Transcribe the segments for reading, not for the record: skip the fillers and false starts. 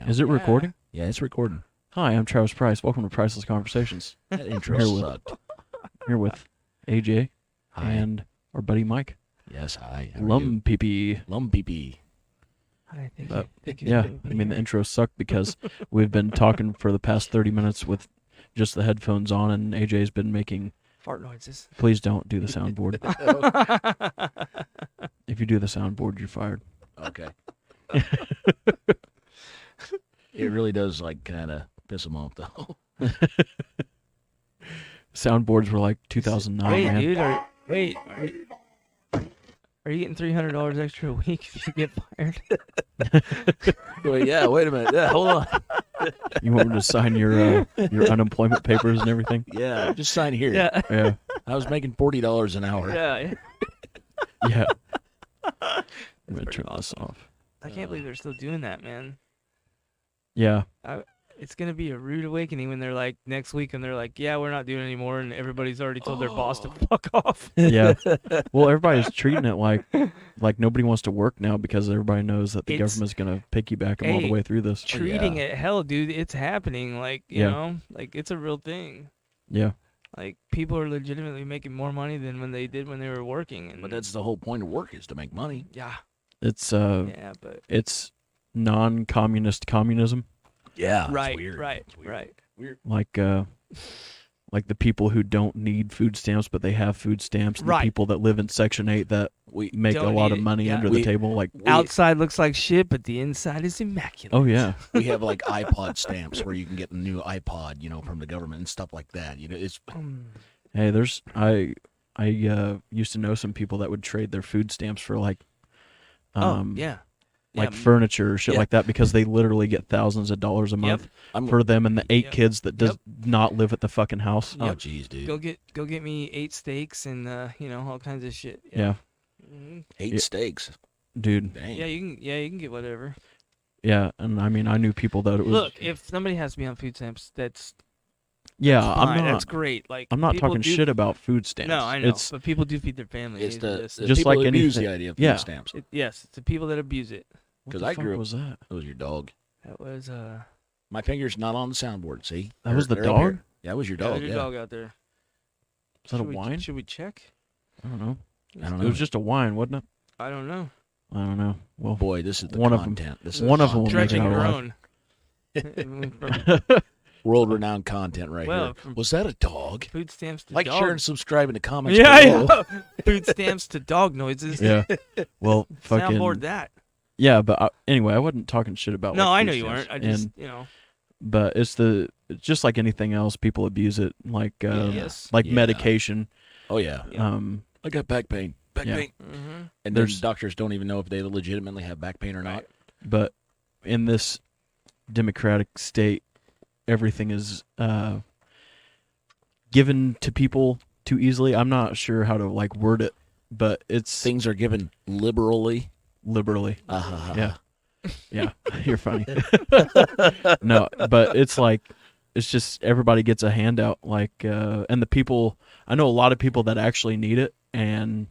Is it recording? Yeah, it's recording. Hi, I'm Travis Price. Welcome to Priceless Conversations. That intro sucked. Here with AJ Hi. and our buddy Mike. Yes, hi. How are you? Lumpp. Hi, thank But, you. Thank you. Yeah, for being I mean, the here. intro sucked because we've been talking for the past 30 minutes with just the headphones on, and AJ's been making... Fart noises. Please don't do the soundboard. If you do the soundboard, you're fired. Okay. It really does, like, kind of piss them off, though. Soundboards were like 2009, Wait, man. dude. Are you getting $300 extra a week if you get fired? Wait, yeah, wait a minute. Yeah, hold on. You want me to sign your unemployment papers and everything? Yeah, just sign here. Yeah. Yeah. I was making $40 an hour. Yeah. Yeah. I'm going to pretty turn this off. I can't believe they're still doing that, man. Yeah. It's gonna be a rude awakening when they're like next week and they're like, yeah, we're not doing it anymore, and everybody's already told their boss to fuck off. Yeah. Well, everybody's treating it like nobody wants to work now because everybody knows that the It's- government's going to piggyback them all the Hey, way through this. Treating yeah. it hell, dude. It's happening. Like you Yeah. know, like it's a real thing. Yeah. Like people are legitimately making more money than when they did when they were working. And But that's the whole point of work, is to make money. yeah, It's yeah, but it's non-communist communism. Yeah, right, it's weird. right, It's weird. right. Weird. Like the people who don't need food stamps but they have food stamps, and Right. the people that live in Section 8 that We make a Don't lot need of it. money Yeah. under We- the table. Like, Outside looks like shit, but the inside is immaculate. oh yeah, we have, like, iPod stamps where you can get a new iPod, from the government and stuff like that. It's hey, I used to know some people that would trade their food stamps for like yeah. like Yeah, furniture or shit yeah. like that because they literally get thousands of dollars a month I'm for them and the 8 Yep. kids that does Yep. not live at the fucking house. Oh, Yep. jeez, dude. Go get me 8 steaks and all kinds of shit. Yeah, Mhm. 8 Yeah. steaks. dude. Dang. Yeah, you can get whatever. Yeah, and I mean, I knew people that it was. Look, if somebody has to be on food stamps, that's yeah, fine. I'm That's not. great. Like I'm not people talking do- shit about food stamps. No, I know, It's but people do feed their families. It's the Just Just people like that abuse anything- the idea of yeah. food stamps. yes, it's the people that abuse it. what 'cause the I fuck grew up- was that? That was your dog. That was My finger's not on the soundboard, see? That was the They're up dog? here. Yeah, that was your yeah, dog, there's yeah. your dog out there. Is that a Should we- wine? Should we check? I don't know. I don't It know. was just a wine, wasn't it? I don't know. I don't know. Well, Boy, this is the One of 'em- content. This is one the of 'em will make it content. Dredging out your alive. own. World-renowned content right Well, here. from- Was that a dog? Food stamps to Like, dog. share, and subscribe in the comments Yeah, below. yeah. Food stamps to dog noises. yeah. Well, fucking. Soundboard that. Yeah, but anyway, I wasn't talking shit about. No, like, I food know you stamps. weren't. I just, And, but it's just like anything else, people abuse it. Like, Yes. like Yeah. medication. Oh, yeah. Yeah. I got back pain. Back Yeah. pain. Mm-hmm. And There's- there's doctors don't even know if they legitimately have back pain or not. But in this democratic state, everything is given to people too easily. I'm not sure how to like word it, but it's Things are given liberally. liberally. Uh-huh. Yeah. Yeah, you're funny. No, but it's like it's just everybody gets a handout. Like, and the people I know a lot of people that actually need it, and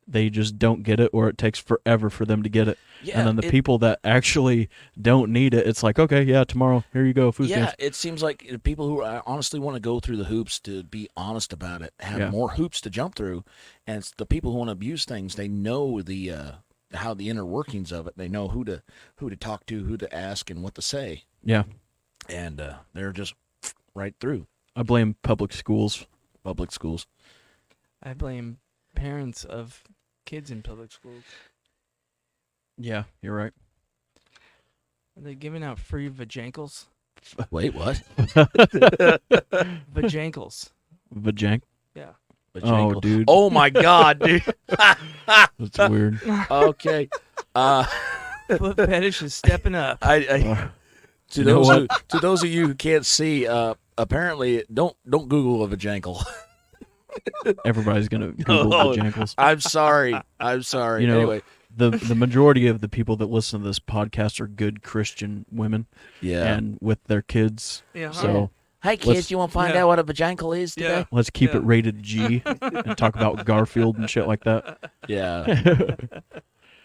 they just don't get it, or it takes forever for them to get it. Yeah, And then the people that actually don't need it, it's like, okay, yeah, tomorrow, here you go, food Yeah, stamps. it seems like the people who honestly want to go through the hoops to be honest about it have Yeah. more hoops to jump through, and it's the people who want to abuse things. They know the how the inner workings of it. They know who to talk to, who to ask, and what to say, Yeah, and they're just right through I blame public schools. public schools. I blame parents of kids in public schools. Yeah, you're right. Are they giving out free vajankles? Wait, what? Vajankles. Vajank. Yeah. Oh, dude, Oh my God, dude. that's weird. Okay. Foot fetish is stepping up. To You know those of you who can't see, apparently don't Google a vajankle. Everybody's gonna Google Oh. vajankles. I'm sorry. I'm sorry. You know, anyway, The majority of the people that listen to this podcast are good Christian women, yeah. and with their kids. Yeah. So Hey Let's- kids, you want to find Yeah. out what a vajankle is today? Yeah. let's keep Yeah. it rated G and talk about Garfield and shit like that. Yeah.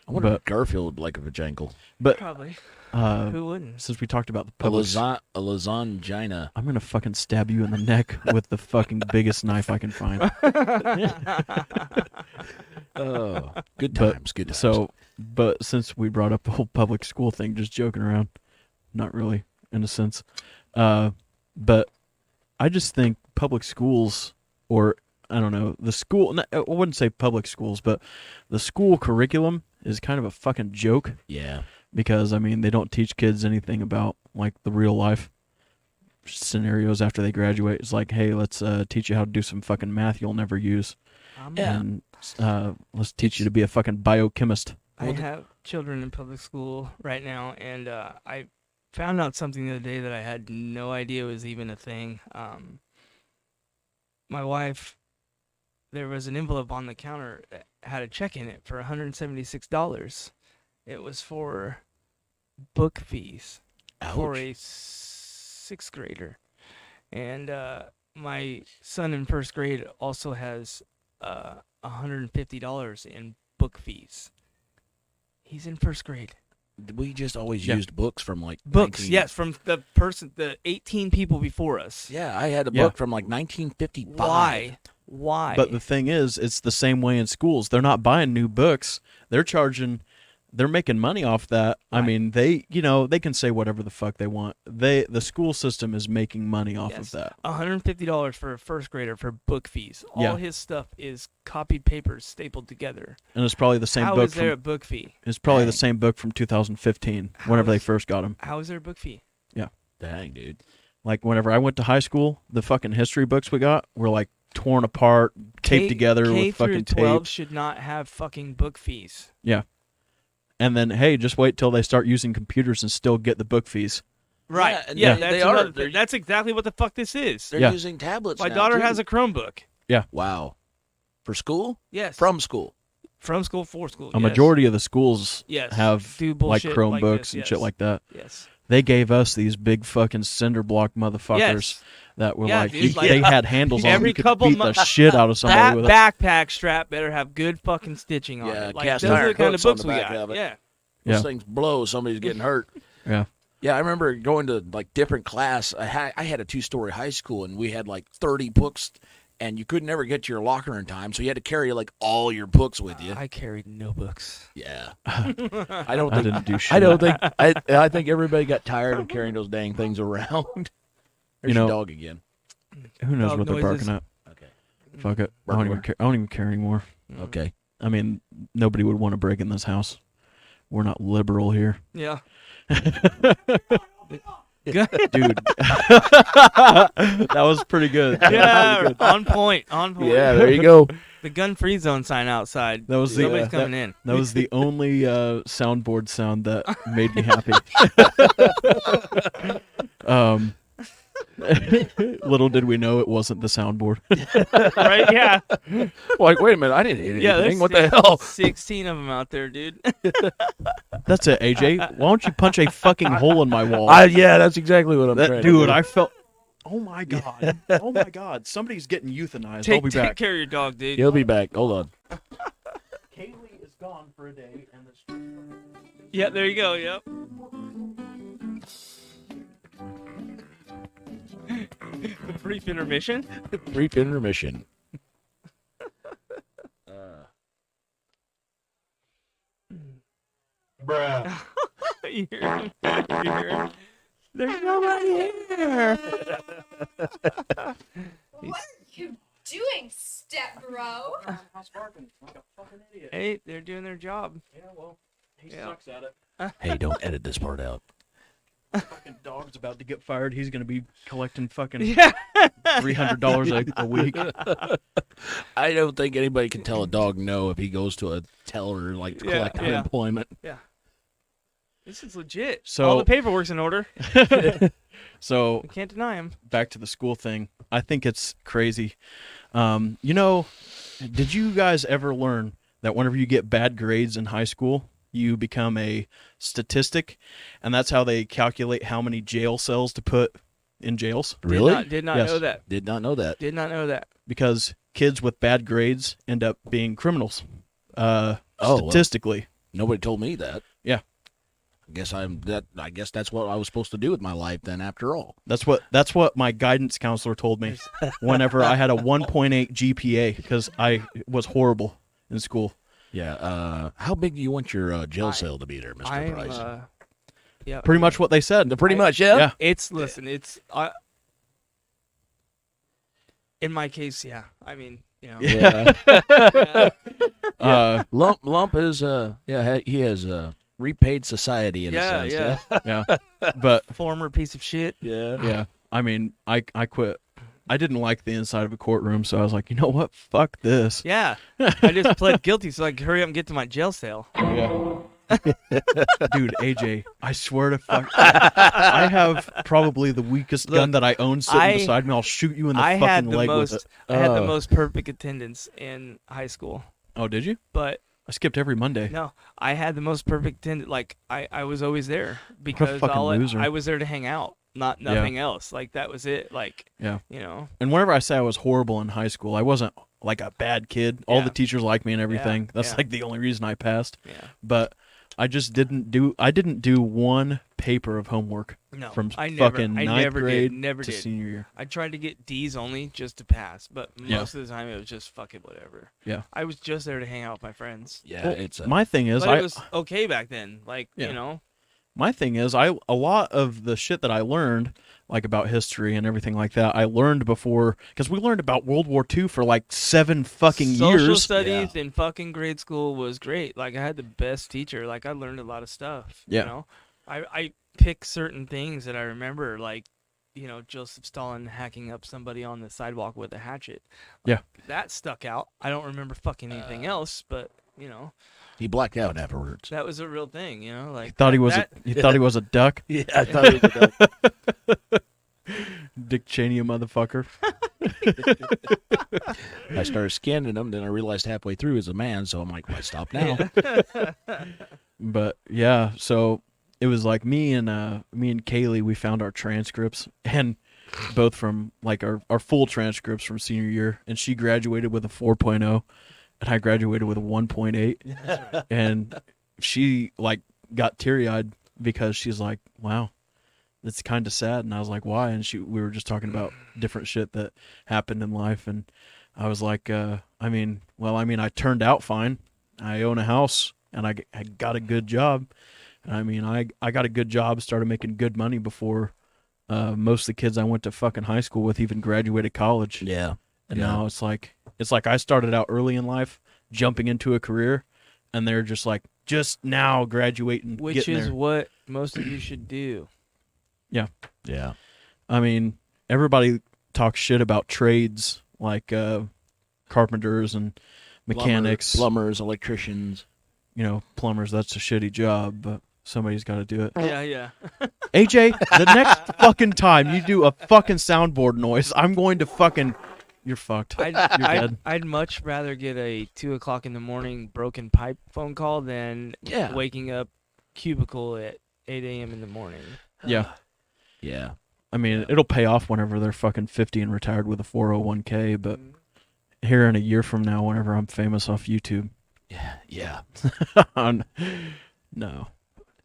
I wonder But- if Garfield would like a vajankle. But Probably. uh, Who wouldn't? since we talked about the A public, lasagna. I'm gonna fucking stab you in the neck with the fucking biggest knife I can find. Oh, good But- times. Good times. So, but since we brought up the whole public school thing, just joking around, not really in a sense, but I just think public schools, or I don't know, the school, I wouldn't say public schools, but the school curriculum is kind of a fucking joke yeah. because, I mean, they don't teach kids anything about, like, the real life scenarios after they graduate. It's like, hey, let's teach you how to do some fucking math you'll never use. Yeah. And let's teach you to be a fucking biochemist. I have children in public school right now, and I found out something the other day that I had no idea was even a thing. My wife, there was an envelope on the counter that had a check in it for $176. It was for book fees for Ouch. a sixth grader. And my son in first grade also has $150 in book fees. He's in first grade. We just always Yeah. used books from like Books, 19 yes, from the 18 people before us. Yeah, I had a Yeah. book from like 1955. Why? Why? But the thing is, it's the same way in schools. They're not buying new books. They're making money off that. I Right. mean, they can say whatever the fuck they want. The school system is making money off of Yes. that. $150 for a first grader for book fees. All Yeah. his stuff is copied papers stapled together. And it's probably the same How book is there a from book fee? it's probably the Dang. same book from 2015 How whenever they is- first got them. How is there a book fee? Dang, dude. Like whenever I went to high school, the fucking history books we got were like torn apart, taped together K with through fucking 12 tape. should not have fucking book fees. And then hey, just wait till they start using computers and still get the book fees. Right. Yeah, and Yeah, they- that's they are. another They're- thing. That's exactly what the fuck this is. They're Yeah. using tablets My now, daughter too. has a Chromebook. Wow. For school? Yes. From school. From school, for school. A yes. majority of the schools Yes. have Do like bullshit Chromebooks like this, and yes. shit like that. Yes. They gave us these big fucking cinder block motherfuckers Yes. that were Yeah, like, dude, like- they had handles on them. Every You could couple beat the shit out of somebody That with it. backpack strap better have good fucking stitching on Yeah, it. Like, cast those are iron the kind of hooks on books the we back got. of it. Yeah. Those Yeah. things blow. Somebody's getting hurt. Yeah. Yeah, I remember going to like different class. I had a 2-story high school, and we had like 30 books, and you could never get to your locker in time, so you had to carry like all your books with you. I carried no books. Yeah, I don't I think didn't do shit. I don't think I think everybody got tired of carrying those dang things around. There's know- your dog again. Who knows Dog what they're noises. barking at? Okay. Fuck it. I Bark don't even more. care. I don't even care anymore. Okay. I mean, nobody would want to break in this house. We're not liberal here. Yeah. Dude. That was pretty good. Yeah, on point. On point. Yeah, there you go. The gun-free zone sign outside. That was the Somebody's coming in. That was the only soundboard sound that made me happy. Little did we know it wasn't the soundboard. Right? Yeah. Like, wait a minute, I didn't hit Yeah. anything. There's What the hell? 16 of them out there, dude. That's it, AJ. Why don't you punch a fucking hole in my wall? Yeah, that's exactly what I'm trying to Dude, do. I felt. Oh my god. Oh my god. Somebody's getting euthanized. I'll be Take back. care of your dog, dude. He'll be back. Hold on. Kaylee is gone for a day, and Yeah, there you go. Yep. Brief intermission. Brief intermission. There's nobody here. What are you doing, step bro? Hey, they're doing their job. Yeah, well, he Yeah. sucks at it. Hey, don't edit this part out. Fucking dog's about to get fired. He's gonna be collecting fucking Yeah. $300 a week. I don't think anybody can tell a dog no if he goes to a teller like to Yeah, collect yeah. unemployment. This is legit. So- all the paperwork's in order. So We can't deny him. back to the school thing. I think it's crazy. You know, did you guys ever learn that whenever you get bad grades in high school, you become a statistic, and that's how they calculate how many jail cells to put in jails? Really? Did not Yes. know that. Did not know that. Did not know that. Because kids with bad grades end up being criminals. well. Statistically. Nobody told me that. Yeah. I guess that's what I was supposed to do with my life then. After all, That's what my guidance counselor told me whenever I had a 1.8 GPA because I was horrible in school. yeah. How big do you want your jail cell to be, there, Mr. Price? Yeah. Pretty much what they said. Pretty much, yeah. Yeah. It's in my case, yeah. I mean, you know. Yeah. Lump is he has repaid society in a sense. Yeah. Yeah. But Former piece of shit. yeah, I mean, I quit. I didn't like the inside of a courtroom, so I was like, you know what? Fuck this. Yeah. I just pled guilty so I could hurry up and get to my jail cell. Yeah. Dude, AJ, I swear to fuck, I have probably the weakest gun that I own sitting beside me. I'll shoot you in the fucking leg with it. I had the most perfect attendance in high school. Oh, did you? But I skipped every Monday. no, I had the most perfect attendance. Like I was always there because fucking loser. I was there to hang out, nothing else. Like that was it. Like Yeah. you know. And whenever I say I was horrible in high school, I wasn't like a bad kid. All Yeah. the teachers liked me and everything. Yeah, That's yeah. like the only reason I passed. Yeah. But I just didn't do one paper of homework No, from I never, fucking I ninth never grade did, never to did. senior year. I tried to get D's only just to pass, but Yeah. most of the time it was just fucking whatever. Yeah. I was just there to hang out with my friends. Yeah, Well, it's my thing is, But it was okay back then. Like Yeah. you know. my thing is, a lot of the shit that I learned, like about history and everything like that, I learned before because we learned about World War II for like 7 fucking Social years. studies in fucking grade school was great. Like I had the best teacher. Like I learned a lot of stuff. Yeah. You know, I pick certain things that I remember, like you know Joseph Stalin hacking up somebody on the sidewalk with a hatchet. Yeah. That stuck out. I don't remember fucking anything else, but you know he blacked out afterwards. that was a real thing. You know, like Thought he was that, you thought he was a duck, Yeah, I thought it was Dick Cheney, a motherfucker. I started scanning him, then I realized halfway through he was a man, so I'm like, why stop now? But yeah, so it was like me and Kaylee, we found our transcripts and both from like our full transcripts from senior year, and she graduated with a 4.0 and I graduated with a 1.8. And she like got teary-eyed because she's like, wow, it's kind of sad. And I was like, why? And we were just talking about different shit that happened in life, and I was like, I mean, I turned out fine. I own a house and I got a good job. I mean, I got a good job, started making good money before most of the kids I went to fucking high school with even graduated college. Yeah. And now it's like I started out early in life, jumping into a career, and they're just like just now graduating, which getting is there. what most of you should do. Yeah. Yeah. I mean, everybody talks shit about trades like carpenters and mechanics, Plumbers, electricians. you know, plumbers. That's a shitty job, but somebody's got to do it. Yeah. AJ, the next fucking time you do a fucking soundboard noise, I'm going to fucking. You're fucked. You're dead. I'd much rather get a 2:00 in the morning broken pipe phone call than waking up cubicle at 8 a.m. in the morning. Yeah. Yeah. I mean, it'll pay off whenever they're fucking 50 and retired with a 401k, but here in a year from now, whenever I'm famous off YouTube. Yeah. No.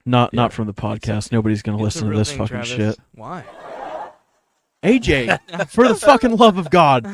Not from the podcast. Nobody's going to It's a listen to real this thing, fucking Travis. shit. Why? AJ, for the fucking love of God.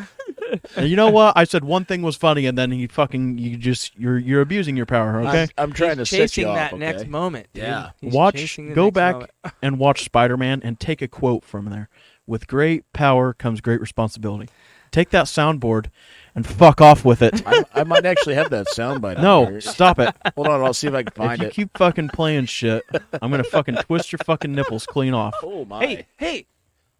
And you know what? I said one thing was funny, and then you're abusing your power, okay? I'm trying to He's set chasing you off, that okay? next moment. Dude. Yeah. He's Watch, chasing the go next back moment. and watch Spider-Man and take a quote from there. With great power comes great responsibility. Take that soundboard and fuck off with it. I might actually have that soundbite. No, on here. stop it. Hold on, I'll see if I can If find you it. keep fucking playing shit, I'm going to fucking twist your fucking nipples clean off. Oh my! Hey,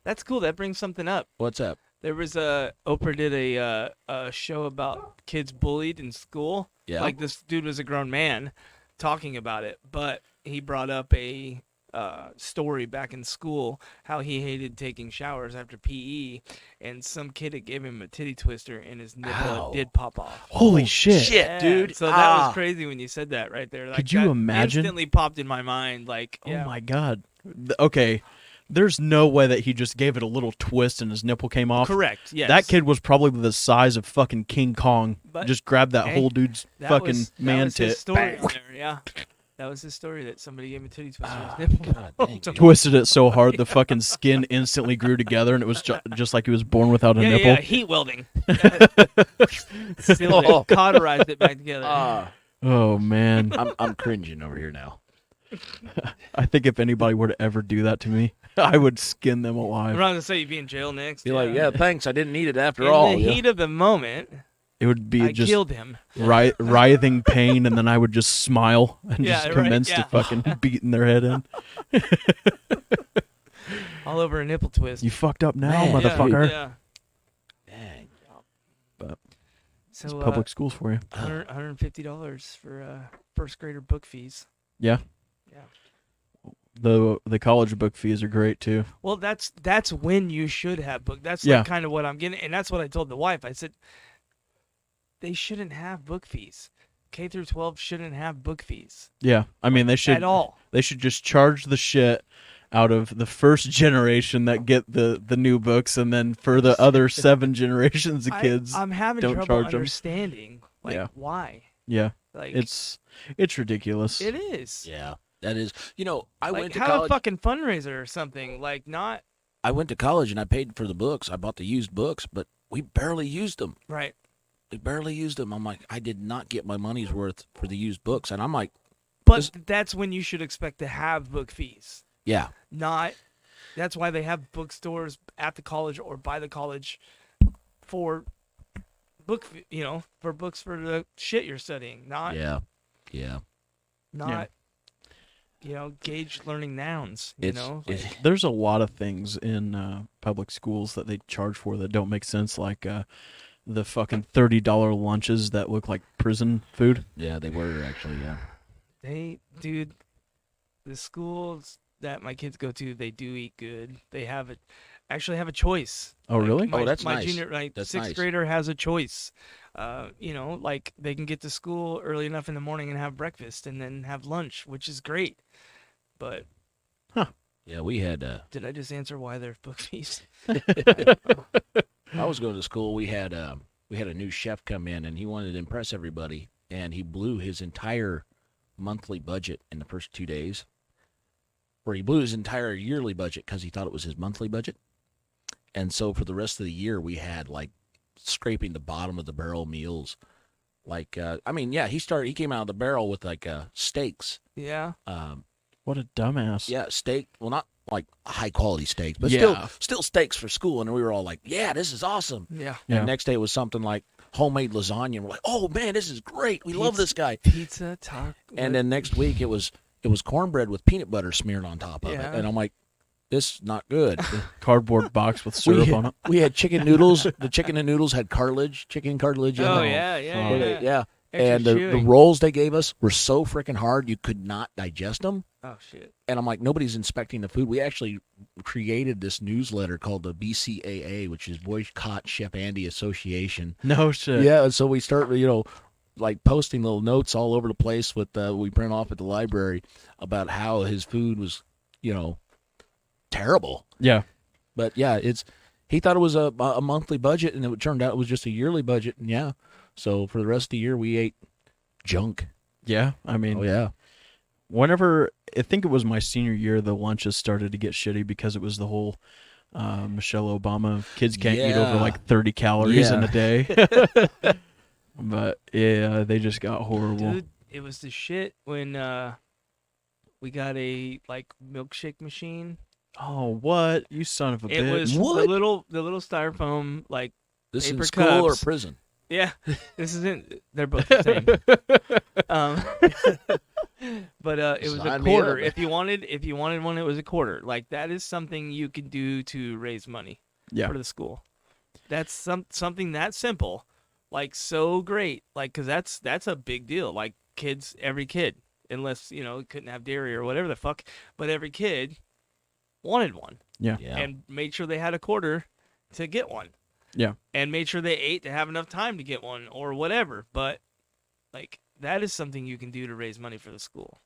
that's cool. That brings something up. What's up? There was Oprah did a show about kids bullied in school. Yeah. Like this dude was a grown man talking about it, but he brought up a story back in school how he hated taking showers after PE, and some kid had gave him a titty twister and his nipple Ow. did pop off. Holy shit. Yeah, dude. So that was crazy when you said that right there. Like, Could you that imagine? Instantly popped in my mind. Like, Oh my God. Okay. There's no way that he just gave it a little twist and his nipple came off. Correct. Yes. That kid was probably the size of fucking King Kong. But, just grabbed that hey, whole dude's that fucking was, man that was tit. his story on there, yeah. That was his story that somebody gave him a titty twist on his nipple. God dang it. Twisted it so hard the fucking skin instantly grew together, and it was just like he was born without a nipple. Yeah, heat welding. Sealed it, cauterized it back together. Oh man, I'm cringing over here now. I think if anybody were to ever do that to me, I would skin them I'm alive. not gonna say you'd be in jail next. Be like, yeah, thanks. I didn't need it after In all. the yeah. heat of the moment, It would be I just killed him. writhing pain, and then I would just smile and Yeah, just right, commence yeah. to fucking beating their head in. All over a nipple twist. You fucked up now, Man. motherfucker. Yeah. Dang. But So it's public schools for you. $150 for first grader book fees. Yeah. Yeah. The college book fees are great too. Well, that's when you should have book. That's Yeah. like kind of what I'm getting, and that's what I told the wife. I said they shouldn't have book fees. K through 12 shouldn't have book fees Yeah, I mean they should at all. They should just charge the shit out of the first generation that get the new books, and then for the other 7 generations of kids. I'm having don't trouble charge 'em. understanding Yeah. why. Yeah, Like it's ridiculous. it is. Yeah, that is. I Like went to have college. a fucking fundraiser or something. Like not I went to college and I paid for the books. I bought the used books, but we barely used them. right. We barely used them. I'm like, I did not get my money's worth for the used books, and I'm like, But This- that's when you should expect to have book fees. yeah, Not. That's why they have bookstores at the college or by the college for for books for the shit you're studying. Not yeah. gauge learning nouns. It's There's a lot of things in public schools that they charge for that don't make sense, like the fucking $30 lunches that look like prison food. yeah, they were actually, yeah. The schools that my kids go to, they do eat good. They actually have a choice. Oh, really? Oh, that's my nice. junior, That's sixth nice. grader has a choice. Like they can get to school early enough in the morning and have breakfast and then have lunch, which is great. But Yeah, we had. did I just answer why they're book fees? I was going to school. We had a new chef come in, and he wanted to impress everybody, and he blew his entire monthly budget in the first 2 days. Or he blew his entire yearly budget because he thought it was his monthly budget. And so for the rest of the year, we had like scraping the bottom of the barrel meals. Like, he came out of the barrel with like steaks. Yeah. What a dumbass. Yeah, steak. Well, not like high quality steaks, but Yeah. still steaks for school. And we were all like, yeah, this is awesome. Yeah. Yeah. And the next day it was something like homemade lasagna. And we're like, oh man, this is great. We love this guy. Pizza, taco. And then next week it was cornbread with peanut butter smeared on top of it. Yeah. And I'm like, this is not good. Cardboard box with syrup on it. We had chicken noodles. The chicken and noodles had chicken cartilage in Oh them. yeah. Yeah. Extra And the chewy. rolls they gave us were so freaking hard you could not digest them. Oh shit. And I'm like, nobody's inspecting the food. We actually created this newsletter called the BCAA, which is Boycott Chef Andy Association. No shit. Yeah, and so we start, like posting little notes all over the place with we print off at the library about how his food was, terrible. Yeah. But yeah, he thought it was a monthly budget, and it turned out it was just a yearly budget. And yeah, so for the rest of the year we ate junk. Yeah. I mean, Oh yeah. whenever I think it was my senior year, the lunches started to get shitty because it was the whole Michelle Obama kids can't eat over Yeah. like 30 calories in Yeah. a day. But yeah, they just got horrible. Dude, it was the shit when we got a milkshake machine. Oh, what? You son of a It bitch. was What? the little styrofoam This Paper in school or cups. prison? Yeah, this isn't. They're both the same. But it was a Sign me quarter. up. If you wanted one, it was a quarter. Like that is something you can do to raise money Yeah. for the school. That's something that simple, so great. Because that's a big deal. Like every kid, unless couldn't have dairy or whatever the fuck, but every kid wanted one Yeah. Yeah. and made sure they had a quarter to get one. Yeah. And made sure they ate to have enough time to get one or whatever. But that is something you can do to raise money for the school.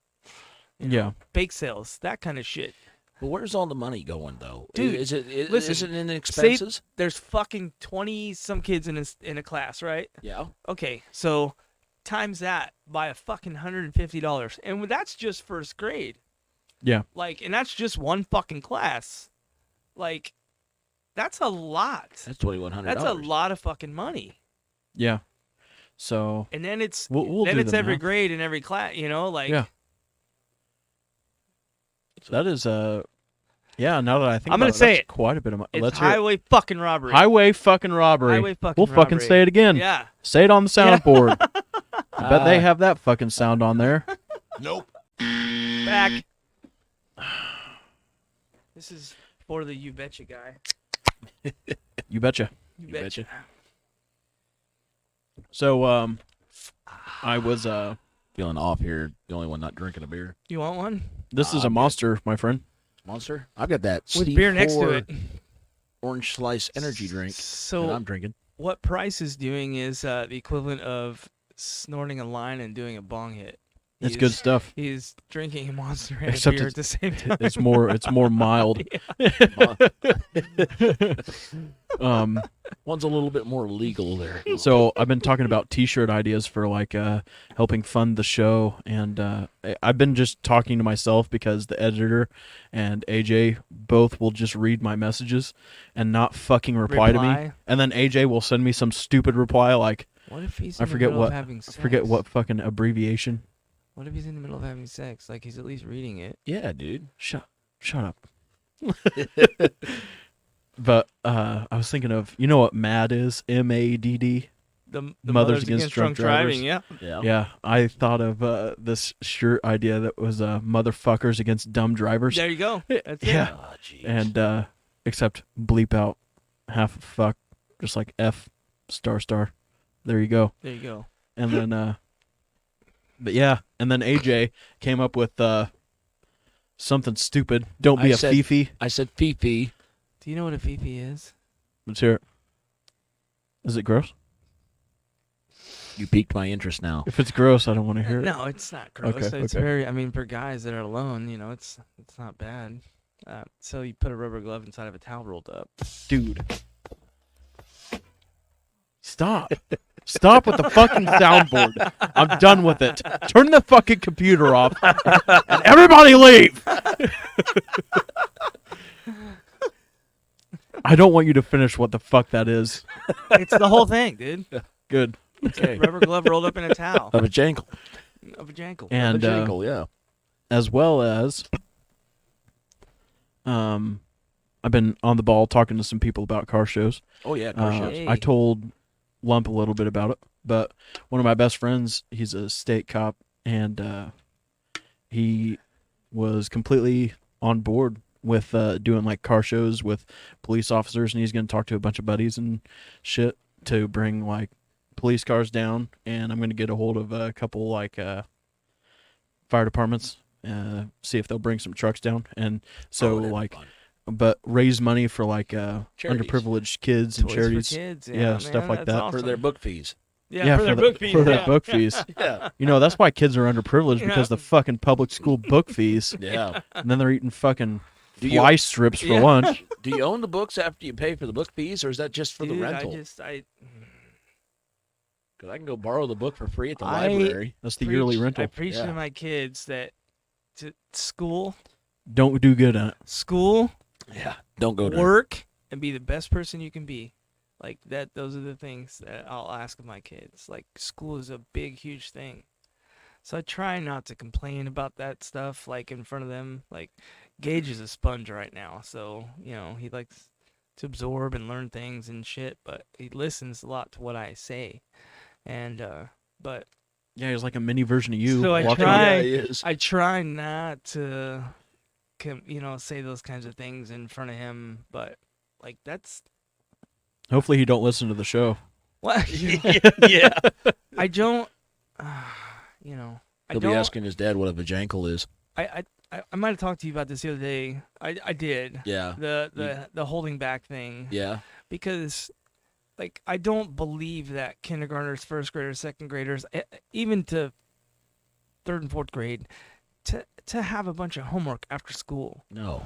Yeah. Bake sales, that kind of shit. But where's all the money going though? Dude, is it listen, in expenses? There's fucking 20 some kids in a class, right? Yeah. Okay, so times that by a fucking $150, and that's just first grade. Yeah. Like, and that's just one fucking class. Like, that's a lot. That's $2,100. That's a lot of fucking money. Yeah. So And then it's we'll then do it's the every math. grade and every class. You know, like Yeah. That is yeah. Now that I think I'm about gonna say that's it. quite a bit of money. it's Let's hear it. highway fucking robbery. Highway fucking robbery. Highway fucking we'll fucking robbery. say it again. Yeah. Say it on the soundboard. I bet they have that fucking sound on there. Nope. Back. This is for the You Betcha guy. You betcha. You betcha. betcha. So I was Feeling off here. The only one not drinking a beer. You want one? this is a I'm monster, my friend. Monster. I've got that With C4 beer next to it. orange slice energy drink that So I'm drinking. what Price is doing is the equivalent of snorting a line and doing a bong hit. It's good stuff. He's drinking a Monster and a Except beer at the same time. It's more mild. One's a little bit more legal there. So I've been talking about T-shirt ideas for like helping fund the show, and I've been just talking to myself because the editor and AJ both will just read my messages and not fucking reply to me, Reply? and then AJ will send me some stupid reply like What if he's I in the forget middle what of having sex? I forget what fucking abbreviation. What if he's in the middle of having sex? Like he's at least reading it. Yeah, dude. Shut up. But I was thinking of, you know what MAD is? MADD. The Mothers Against Drunk driving. Drivers. Yeah. Yeah, I thought of this shirt idea that was motherfuckers against dumb drivers. There you go. That's Yeah. it. Oh, jeez. And except bleep out half of fuck, just like F star. There you go. There you go. And then but yeah, and then AJ came up with something stupid. Don't be I a said- Fifi. I said Fifi. Do you know what a Fifi is? Let's hear it. Is it gross? You piqued my interest now. If it's gross, I don't want to hear it. No, it's not gross. Okay, It's okay. very. I mean, for guys that are alone, you know, it's not bad. So you put a rubber glove inside of a towel rolled up. Dude. Stop. Stop with the fucking soundboard. I'm done with it. Turn the fucking computer off and everybody leave. I don't want you to finish what the fuck that is. It's the whole thing, dude. Good. Okay. Rubber glove rolled up in a towel Of a jankle. of a jankle. And Of a jankle, yeah. as well as I've been on the ball talking to some people about car shows. Oh, yeah, car shows. Hey. I told Lump a little bit about it, but one of my best friends, he's a state cop, and he was completely on board with doing like car shows with police officers, and he's going to talk to a bunch of buddies and shit to bring like police cars down, and I'm going to get a hold of a couple like fire departments, see if they'll bring some trucks down, and so Oh, that'd be like fun. but raise money for like Charities. underprivileged kids and Toys charities. for kids. Yeah, man, stuff like that's that. awesome. For their book fees. Yeah, for their book fees. For their yeah. book fees. Yeah. You know, that's why kids are underprivileged, Yeah. because the fucking public school book fees, Yeah. and then they're eating fucking Do you- fly strips for Yeah. lunch. Do you own the books after you pay for the book fees, or is that just for Dude, the rental? I Because I can go borrow the book for free at the I- library. That's the yearly preach- rental. I preach Yeah. to my kids that school, Don't do good at it. Yeah. Don't go to work, and be the best person you can be. Like that. Those are the things that I'll ask of my kids. Like school is a big, huge thing. So I try not to complain about that stuff like in front of them. Like Gage is a sponge right now, so you know he likes to absorb and learn things and shit. But he listens a lot to what I say, and but Yeah, he's like a mini version of you. So I walking try- around. he is. I try not to, say those kinds of things in front of him. But like that's Hopefully he don't listen to the show. what Yeah. I don't. I He'll don't. be asking his dad what a vajankle is. I might have talked to you about this the other day. I did. Yeah. The holding back thing. Yeah. Because like I don't believe that kindergartners, first graders, second graders, even to third and fourth grade, to have a bunch of homework after school. No.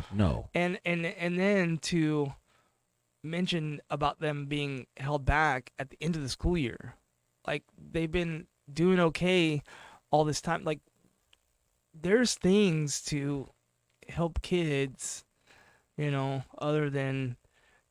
And then to mention about them being held back at the end of the school year. Like, they've been doing okay all this time. Like, there's things to help kids, other than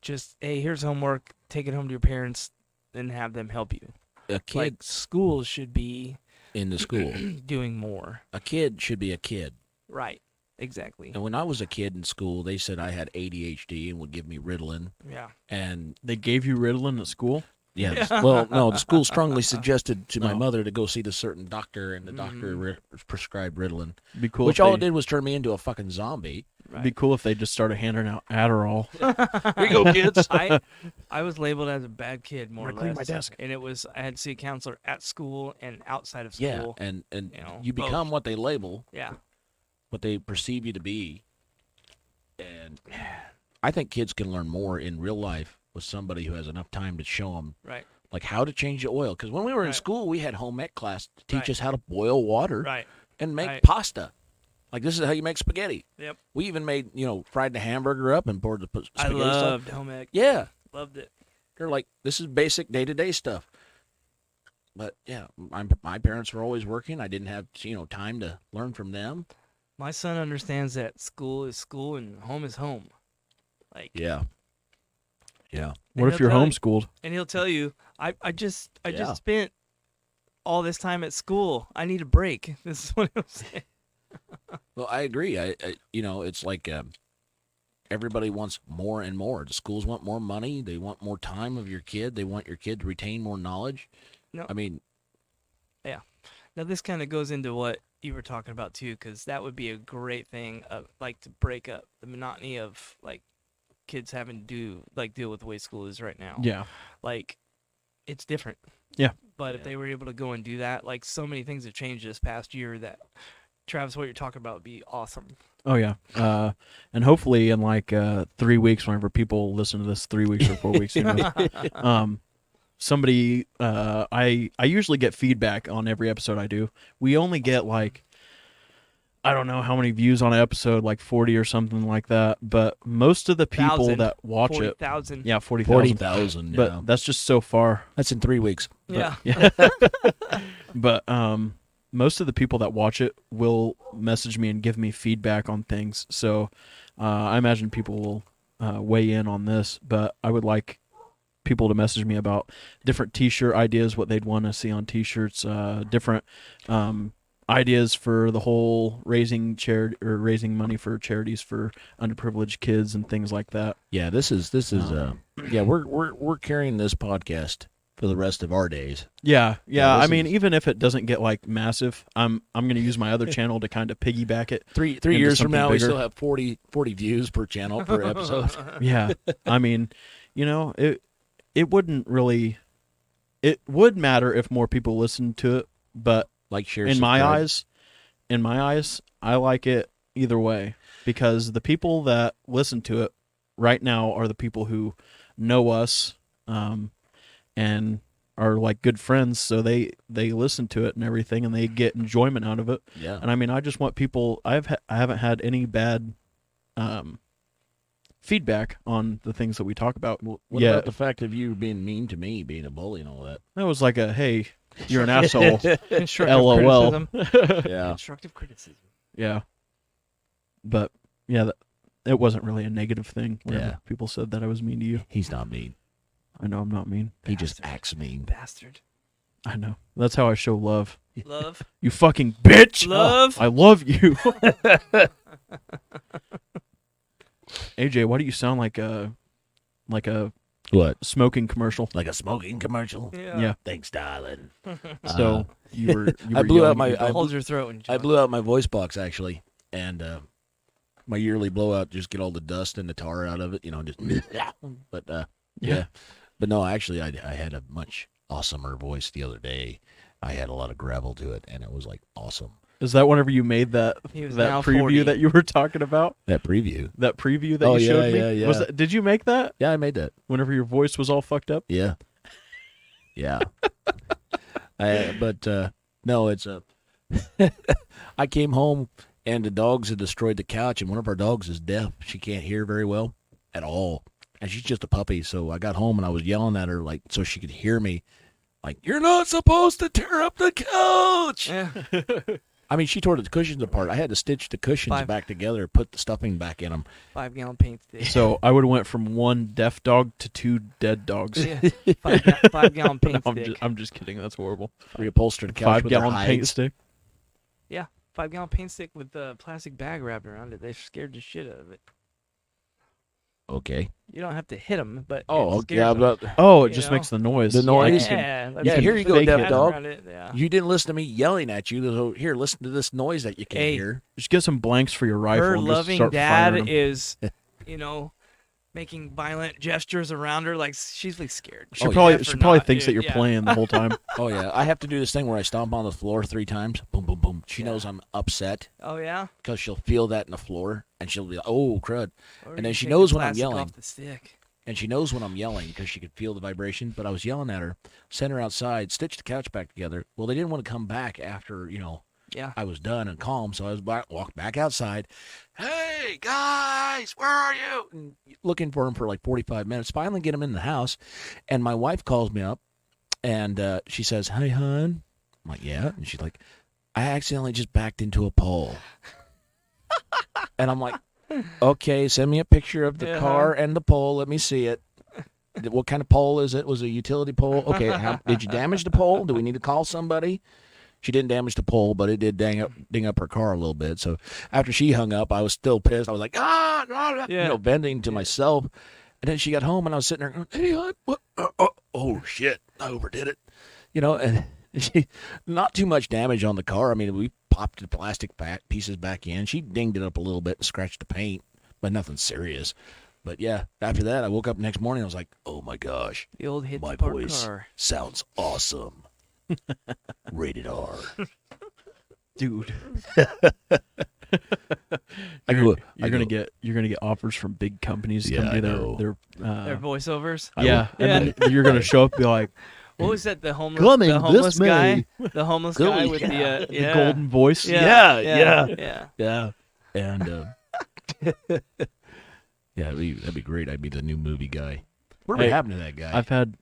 just, hey, here's homework, take it home to your parents, and have them help you. A kid Like, schools should be in the school, doing more. a kid should be a kid. Right. Exactly. And when I was a kid in school, they said I had ADHD and would give me Ritalin. Yeah. And They gave you Ritalin at school? yeah, well, no, the school strongly suggested to my mother to go see this certain doctor, and the doctor prescribed Ritalin, It'd be cool. which if all they, it did was turn me into a fucking zombie. It'd be cool if they just started handing out Adderall. Here you go, kids. I was labeled as a bad kid, more or I'm gonna less. clean my desk. And I had to see a counselor at school and outside of Yeah, school. and you both. become what they label, Yeah. what they perceive you to be. And I think kids can learn more in real life with somebody who has enough time to show them, Right. like, how to change the oil. Because when we were in Right. school, we had home ec class to teach Right. us how to boil water Right. and make Right. pasta. Like, this is how you make spaghetti. Yep. We even made, fried the hamburger up and poured the I spaghetti loved stuff. home ec. Yeah. Loved it. They're like, this is basic day-to-day stuff. But, yeah, my parents were always working. I didn't have, time to learn from them. My son understands that school is school and home is home. Like, Yeah. Yeah. What And if you're he'll tell you- homeschooled? and he'll tell you, I just Yeah. spent all this time at school. I need a break. This is what he'll say. Well, I agree. I it's like everybody wants more and more. The schools want more money. They want more time of your kid. They want your kid to retain more knowledge. No. I mean, Now, this kind of goes into what you were talking about, too, because that would be a great thing, like, to break up the monotony of, like, kids having to deal with the way school is right now. Yeah. Like, it's different. Yeah. But if they were able to go and do that, like, so many things have changed this past year that, Travis, what you're talking about would be awesome. Oh, yeah. And hopefully in like 3 weeks, whenever people listen to this, 3 weeks or 4 weeks, somebody, I usually get feedback on every episode I do. We only get like, I don't know how many views on an episode, like 40 or something like that. But most of the people 1,000, that watch it, 40,000. yeah, 40,000. 40,000. But Yeah. that's just so far. That's in 3 weeks. Yeah. Yeah. But most of the people that watch it will message me and give me feedback on things. So I imagine people will weigh in on this. But I would like people to message me about different T-shirt ideas, what they'd want to see on T-shirts, different ideas for the whole raising money for charities for underprivileged kids and things like that. Yeah, this is yeah, we're carrying this podcast for the rest of our days. Yeah. Yeah, I this mean, is- even if it doesn't get like massive, I'm going to use my other channel to kind of piggyback it. Three Into years from something now, we bigger. still have 40 views per channel per episode. Yeah. I mean, it wouldn't really. It would matter if more people listened to it, but Like, share, in my subscribe. eyes, I like it either way because the people that listen to it right now are the people who know us, and are like good friends. So they listen to it and everything, and they get enjoyment out of it. Yeah. And I mean, I just want people. I haven't had any bad feedback on the things that we talk about. What Yeah, about the fact of you being mean to me, being a bully and all that? that was like a hey, you're an asshole. Constructive LOL. criticism. Yeah. Constructive criticism. Yeah. But yeah, it wasn't really a negative thing. Whenever Yeah. people said that I was mean to you. He's not mean. I know I'm not mean. He just acts mean. Bastard. I know. That's how I show love. Love. You fucking bitch. Love. I love you. AJ, why do you sound like a What? smoking commercial? Like a smoking commercial? Yeah. Thanks, darling. So you were. I blew out yelling my- at me. Hold your throat and I blew out my voice box, actually, and my yearly blowout, just get all the dust and the tar out of it, just but yeah. But no, actually, I had a much awesomer voice the other day. I had a lot of gravel to it, and it was like awesome. Is that whenever you made that He was now preview 40. that you were talking about? That preview. That preview that Oh, you yeah, showed me? yeah, yeah. Was that, did you make that Yeah, I made that. whenever your voice was all fucked up? Yeah. Yeah. But no, it's a. I came home and the dogs had destroyed the couch, and one of our dogs is deaf. She can't hear very well at all, and she's just a puppy. So I got home and I was yelling at her like so she could hear me, like, "You're not supposed to tear up the couch." Yeah. I mean, she tore the cushions apart. I had to stitch the cushions back together, put the stuffing back in them. 5-gallon paint stick. So I would have went from 1 deaf dog to 2 dead dogs. Yeah. 5-gallon paint No, stick. I'm just kidding. That's horrible. Reupholster the couch with 5-gallon their paint hides. stick. Yeah. 5-gallon paint stick with the plastic bag wrapped around it. They scared the shit out of it. Okay. You don't have to hit them, but Oh, it scares yeah. them. But Oh, it You just know? makes the noise. The noise. Yeah. You that's yeah, it. here you go, fake deaf it. dog. Around it, yeah. You didn't listen to me yelling at you. So here, listen to this noise that you can't Hey. hear. Just get some blanks for your rifle Her and just loving start dad firing 'em. is, making violent gestures around her like she's like scared. She Oh, yeah. probably Deaf she or probably not, thinks that dude, you're yeah. playing the whole time. Oh yeah, I have to do this thing where I stomp on the floor 3 times. Boom, boom, boom. She knows I'm upset Oh yeah. because she'll feel that in the floor, and she'll be like, "Oh crud!" Or And then you she take knows the when I'm plastic yelling. Off the stick. And she knows when I'm yelling because she could feel the vibration. But I was yelling at her, sent her outside, stitched the couch back together. Well, they didn't want to come back after Yeah. I was done and calm, so I was walked back outside. Hey guys, where are you? And looking for him for like 45 minutes. Finally, get him in the house, and my wife calls me up, and she says, "Hey, hon." I'm like, "Yeah," and she's like, "I accidentally just backed into a pole," and I'm like, "Okay, send me a picture of the Yeah. car and the pole. Let me see it." What kind of pole is it? Was it a utility pole? Okay, did you damage the pole? Do we need to call somebody? She didn't damage the pole, but it did ding up her car a little bit. So after she hung up, I was still pissed. I was like, Yeah. venting to myself. And then she got home, and I was sitting there going, "Hey, hon, what? Oh, shit, I overdid it." And she, not too much damage on the car. I mean, we popped the plastic pieces back in. She dinged it up a little bit and scratched the paint, but nothing serious. But yeah, after that, I woke up the next morning. I was like, "Oh my gosh, The old hit my the park voice car. sounds awesome." Rated R. Dude. I You're, go- you're I gonna go- get offers from big companies to Yeah, come I do know. their Their voiceovers. yeah, and then you're gonna show up and be like What was that? The homeless. Coming the homeless this guy. May. The homeless Coming- guy with yeah. the the golden voice. Yeah. Yeah, Yeah. Yeah, and yeah, that'd be great. I'd be the new movie guy. Whatever Hey, happened to that guy? I've had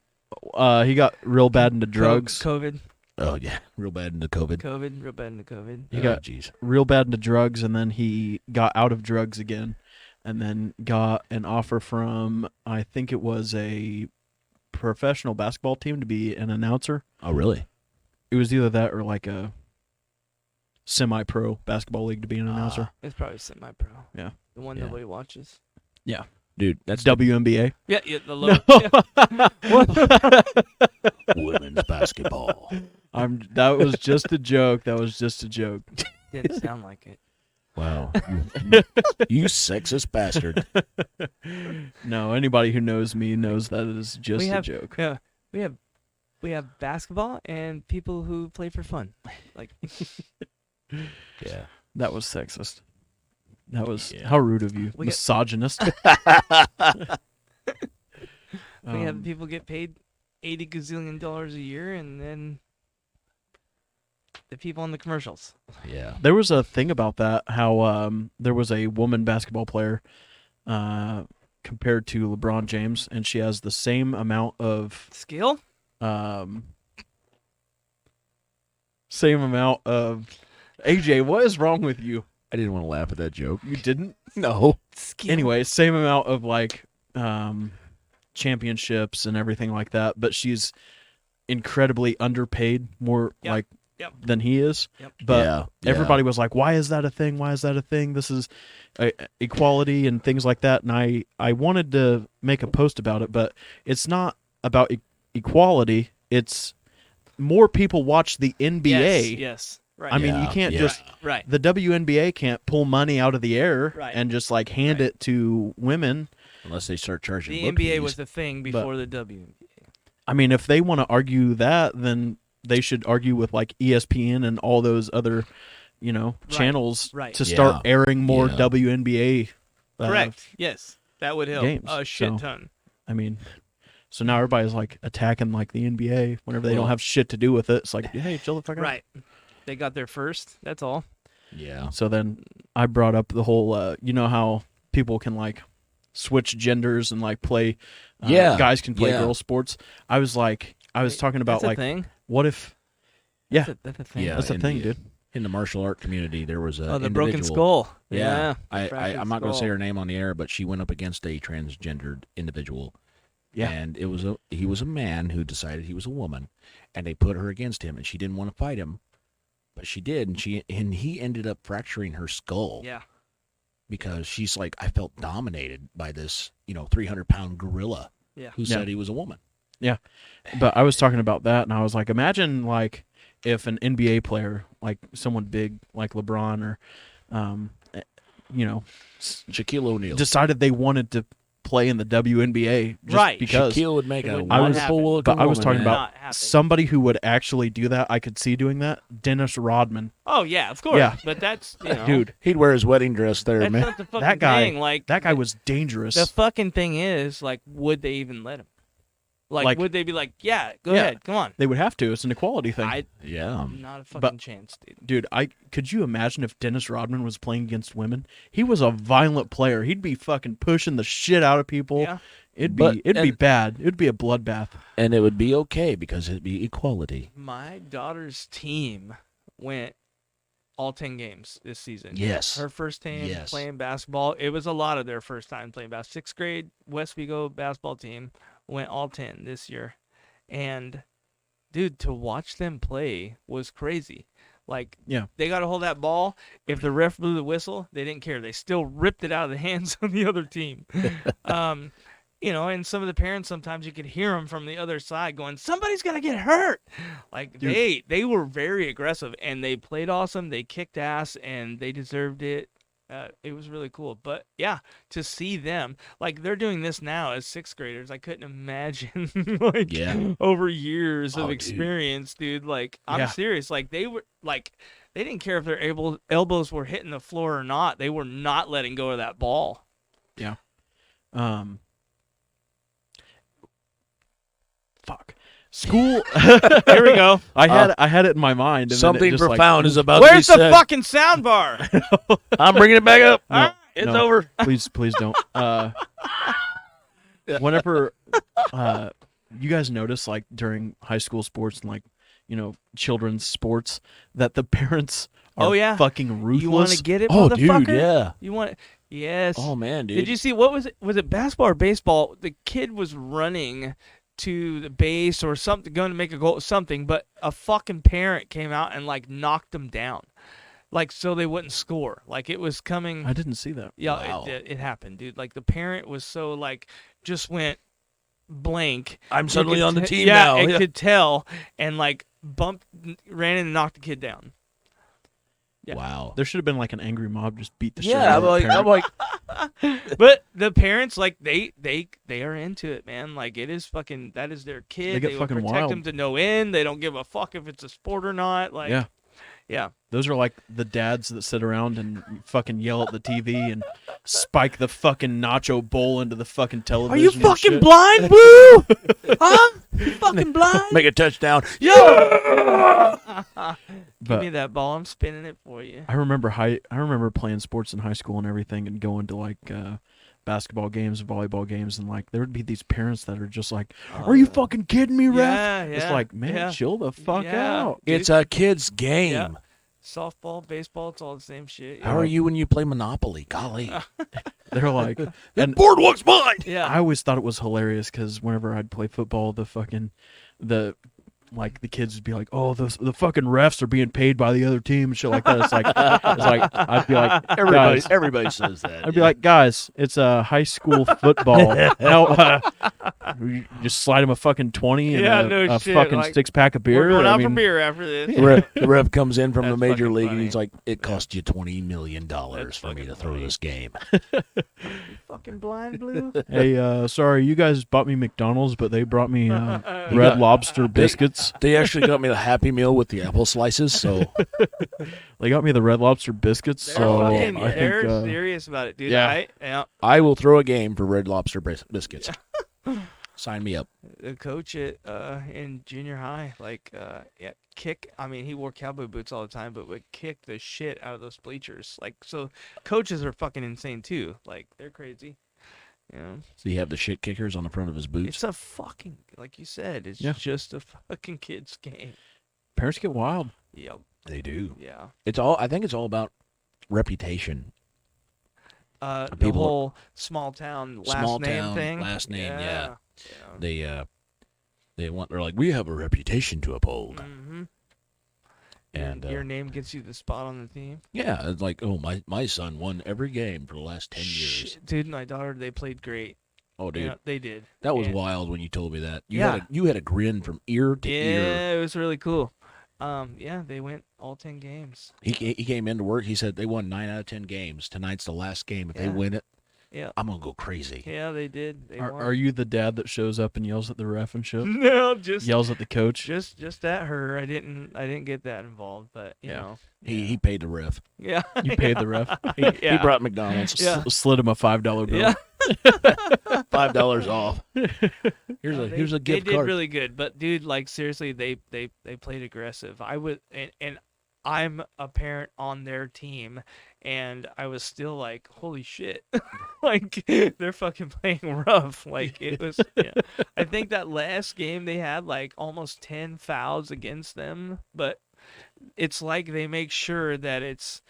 he got real bad into drugs. COVID. Oh yeah, real bad into COVID. COVID. Real bad into COVID. He Oh, got jeez. real bad into drugs, and then he got out of drugs again, and then got an offer from, I think it was a professional basketball team, to be an announcer. Oh really? It was either that or like a semi-pro basketball league to be an announcer. It's probably semi-pro. Yeah. The one Yeah. nobody watches. Dude, that's WNBA. Yeah. Yeah. The low. women's basketball. That was just a joke. That was just a joke. Didn't sound like it. Wow, you sexist bastard. No, anybody who knows me knows that it is just We a have- joke. Yeah. We have basketball and people who play for fun. Like Yeah. That was sexist. That was Yeah. how rude of you, We got- misogynist. we have people get paid $80 gazillion a year, and then the people in the commercials. Yeah. There was a thing about that, how there was a woman basketball player compared to LeBron James, and she has the same amount of Skill? AJ, what is wrong with you? I didn't want to laugh at that joke. You didn't? No. Skill. Anyway, same amount of like championships and everything like that, but she's incredibly underpaid, more Yep. like Yep. than he is. Yep. But Yeah. everybody was like, "Why is that a thing? Why is that a thing? This is equality and things like that." And I wanted to make a post about it, but it's not about equality. It's more people watch the NBA. Yes. Right. I mean, you Yeah, can't yeah. just Right. the WNBA can't pull money out of the air Right. and just like hand Right. it to women. Unless they start charging The book NBA fees. was the thing before the W. I mean, if they want to argue that, then they should argue with like ESPN and all those other, Right. channels Right. to start Yeah. airing more Yeah. WNBA. Correct. Yes. That would help games, a shit so- ton. I mean, so now everybody's like attacking like the NBA whenever they Well- don't have shit to do with it. It's like, hey, chill the fuck out. Right. They got there first. That's all. Yeah. So then I brought up the whole, you know how people can like switch genders and like play, Yeah. guys can play Yeah. girl sports. I was talking about That's a like, thing. what if, yeah, That's a thing. Yeah. that's a in thing, the- dude. In the martial art community, there was a Oh, the broken individual- skull. Yeah, Fractured I'm not going to say skull. her name on the air, but she went up against a transgendered individual. Yeah. And he was a man who decided he was a woman, and they put her against him, and she didn't want to fight him, but she did, and he ended up fracturing her skull. Yeah. Because she's like, I felt dominated by this 300-pound gorilla Yeah. who said he was a woman. But I was talking about that, and I was like, imagine like if an NBA player, like someone big like LeBron or, Shaquille O'Neal. decided they wanted to play in the WNBA just Right. because. Shaquille would make It a would not wonderful happen. looking But I was woman, talking man. about Not happen. somebody who would actually do that. I could see doing that. Dennis Rodman, Oh yeah, of course. Yeah. But that's dude, He'd wear his wedding dress there, That's man. not the fucking that guy, thing. Like that guy was dangerous. The fucking thing is, like, would they even let him? Like, would they be like, yeah, go Yeah. ahead, come on? They would have to. It's an equality thing. Yeah. Not a fucking But- chance, dude. Dude, could you imagine if Dennis Rodman was playing against women? He was a violent player. He'd be fucking pushing the shit out of people. Yeah. It'd But- be and- bad. It'd be a bloodbath. And it would be okay because it'd be equality. My daughter's team went all 10 games this season. Yes. Her first time Yes. playing basketball. It was a lot of their first time playing basketball. 6th grade West Vigo basketball team went all 10 this year. And, dude, to watch them play was crazy. Like, Yeah. they got a hold of that ball. If the ref blew the whistle, they didn't care. They still ripped it out of the hands of the other team. And some of the parents, sometimes you could hear them from the other side going, somebody's going to get hurt. Like, Dude. they were very aggressive, and they played awesome. They kicked ass, and they deserved it. It was really cool. But, yeah, to see them, like, they're doing this now as 6th graders. I couldn't imagine, like, Yeah. over years Oh, of dude. experience, dude. Like, I'm Yeah. serious. Like, they were, like, they didn't care if their elbows were hitting the floor or not. They were not letting go of that ball. Fuck. School. Here we go. I had it in my mind. And then it Something just, like, profound is about Where's to be the said. fucking sound bar? I'm bringing it back up. No, All right, it's no. over. Please don't. Whenever you guys notice, like during high school sports and like children's sports, that the parents are Oh, yeah. fucking ruthless. You want to get it, Oh, motherfucker? dude, yeah. You want? Yes. Oh, man, dude. Did you see what was it? Was it basketball or baseball? The kid was running to the base or something, going to make a goal, something, but a fucking parent came out and like knocked them down, like so they wouldn't score. Like it was coming. I didn't see that. Yeah, Wow. it happened, dude. Like the parent was so like just went blank. I'm You suddenly could on the te- team yeah, now. it Yeah. could tell, and like ran in and knocked the kid down. Yeah. Wow. There should have been like an angry mob just beat the shit Yeah, out of the I'm parent. like, But the parents, like they are into it, man. Like it is fucking, that is their kid. They get will fucking protect wild. them to no end. They don't give a fuck if it's a sport or not. Like yeah. Those are like the dads that sit around and fucking yell at the TV and spike the fucking nacho bowl into the fucking television. Are you and fucking shit. blind, Blue? Huh? You fucking blind? make a touchdown. Give But me that ball. I'm spinning it for you. I remember playing sports in high school and everything, and going to like basketball games, volleyball games, and like there would be these parents that are just like, "Are you fucking kidding me, ref?" Yeah, It's yeah, like, man, yeah. chill the fuck Yeah. out. It's a kid's game. Yeah. Softball, baseball, it's all the same shit. How are you when you play Monopoly? Golly. They're like, and Boardwalk's mine. Yeah. I always thought it was hilarious because whenever I'd play football, the kids would be like, "Oh, the fucking refs are being paid by the other team," and shit like that. It's like I'd be like, guys, Everybody says that. I'd be like, guys, it's a high school football. No, you just slide them a fucking 20 and Yeah, a no shit, fucking like, 6-pack of beer. We're going I out for mean, beer after this. the ref comes in from the That's major fucking league funny. and he's like, "It cost you $20 million That's for me fucking to throw funny. this game." Fucking blind, Blue. Hey, sorry, you guys bought me McDonald's, but they brought me Red Lobster biscuits. They actually got me the Happy Meal with the apple slices. So They got me the Red Lobster biscuits. They're, So fucking, I they're think, serious about it, dude. yeah. Yeah. I will throw a game for Red Lobster biscuits. Sign me up. The coach at in junior high, yeah, kick. I mean, he wore cowboy boots all the time, but would kick the shit out of those bleachers. Like, so coaches are fucking insane too. Like, they're crazy. You know, So you have the shit kickers on the front of his boots. it's a fucking, like you said, it's Yeah. just a fucking kid's game. Parents get wild. Yep. They do. Yeah. I think it's all about reputation. The People- whole small town last Small name town, thing. last name, yeah. Yeah. They're like, we have a reputation to uphold. Mm-hmm. And your name gets you the spot on the team. yeah, it's like, oh, my son won every game for the last 10 years. Dude, my daughter, they played great. Oh, dude, Yeah, they did. that was And- wild when you told me that. Yeah. You had a grin from ear to ear. Yeah, it was really cool. Yeah, they went all 10 games. He came into work. He said they won 9 out of 10 games. Tonight's the last game. If they Yeah. win it, Yeah. I'm gonna go crazy. Yeah, they did. They won. Are you the dad that shows up and yells at the ref and shit? No, just Yells at the coach? just at her. I didn't get that involved, but you Yeah. know. He paid the ref. Yeah. You paid the ref? Yeah. He brought McDonald's. Yeah. Slid him a $5 bill. Yeah. $5 off. Here's No, a they gift did card. really good, but dude, like seriously, they played aggressive. I would, and I'm a parent on their team, and I was still like, holy shit, like they're fucking playing rough. Like it was. Yeah. I think that last game they had like almost 10 fouls against them, but it's like they make sure that it's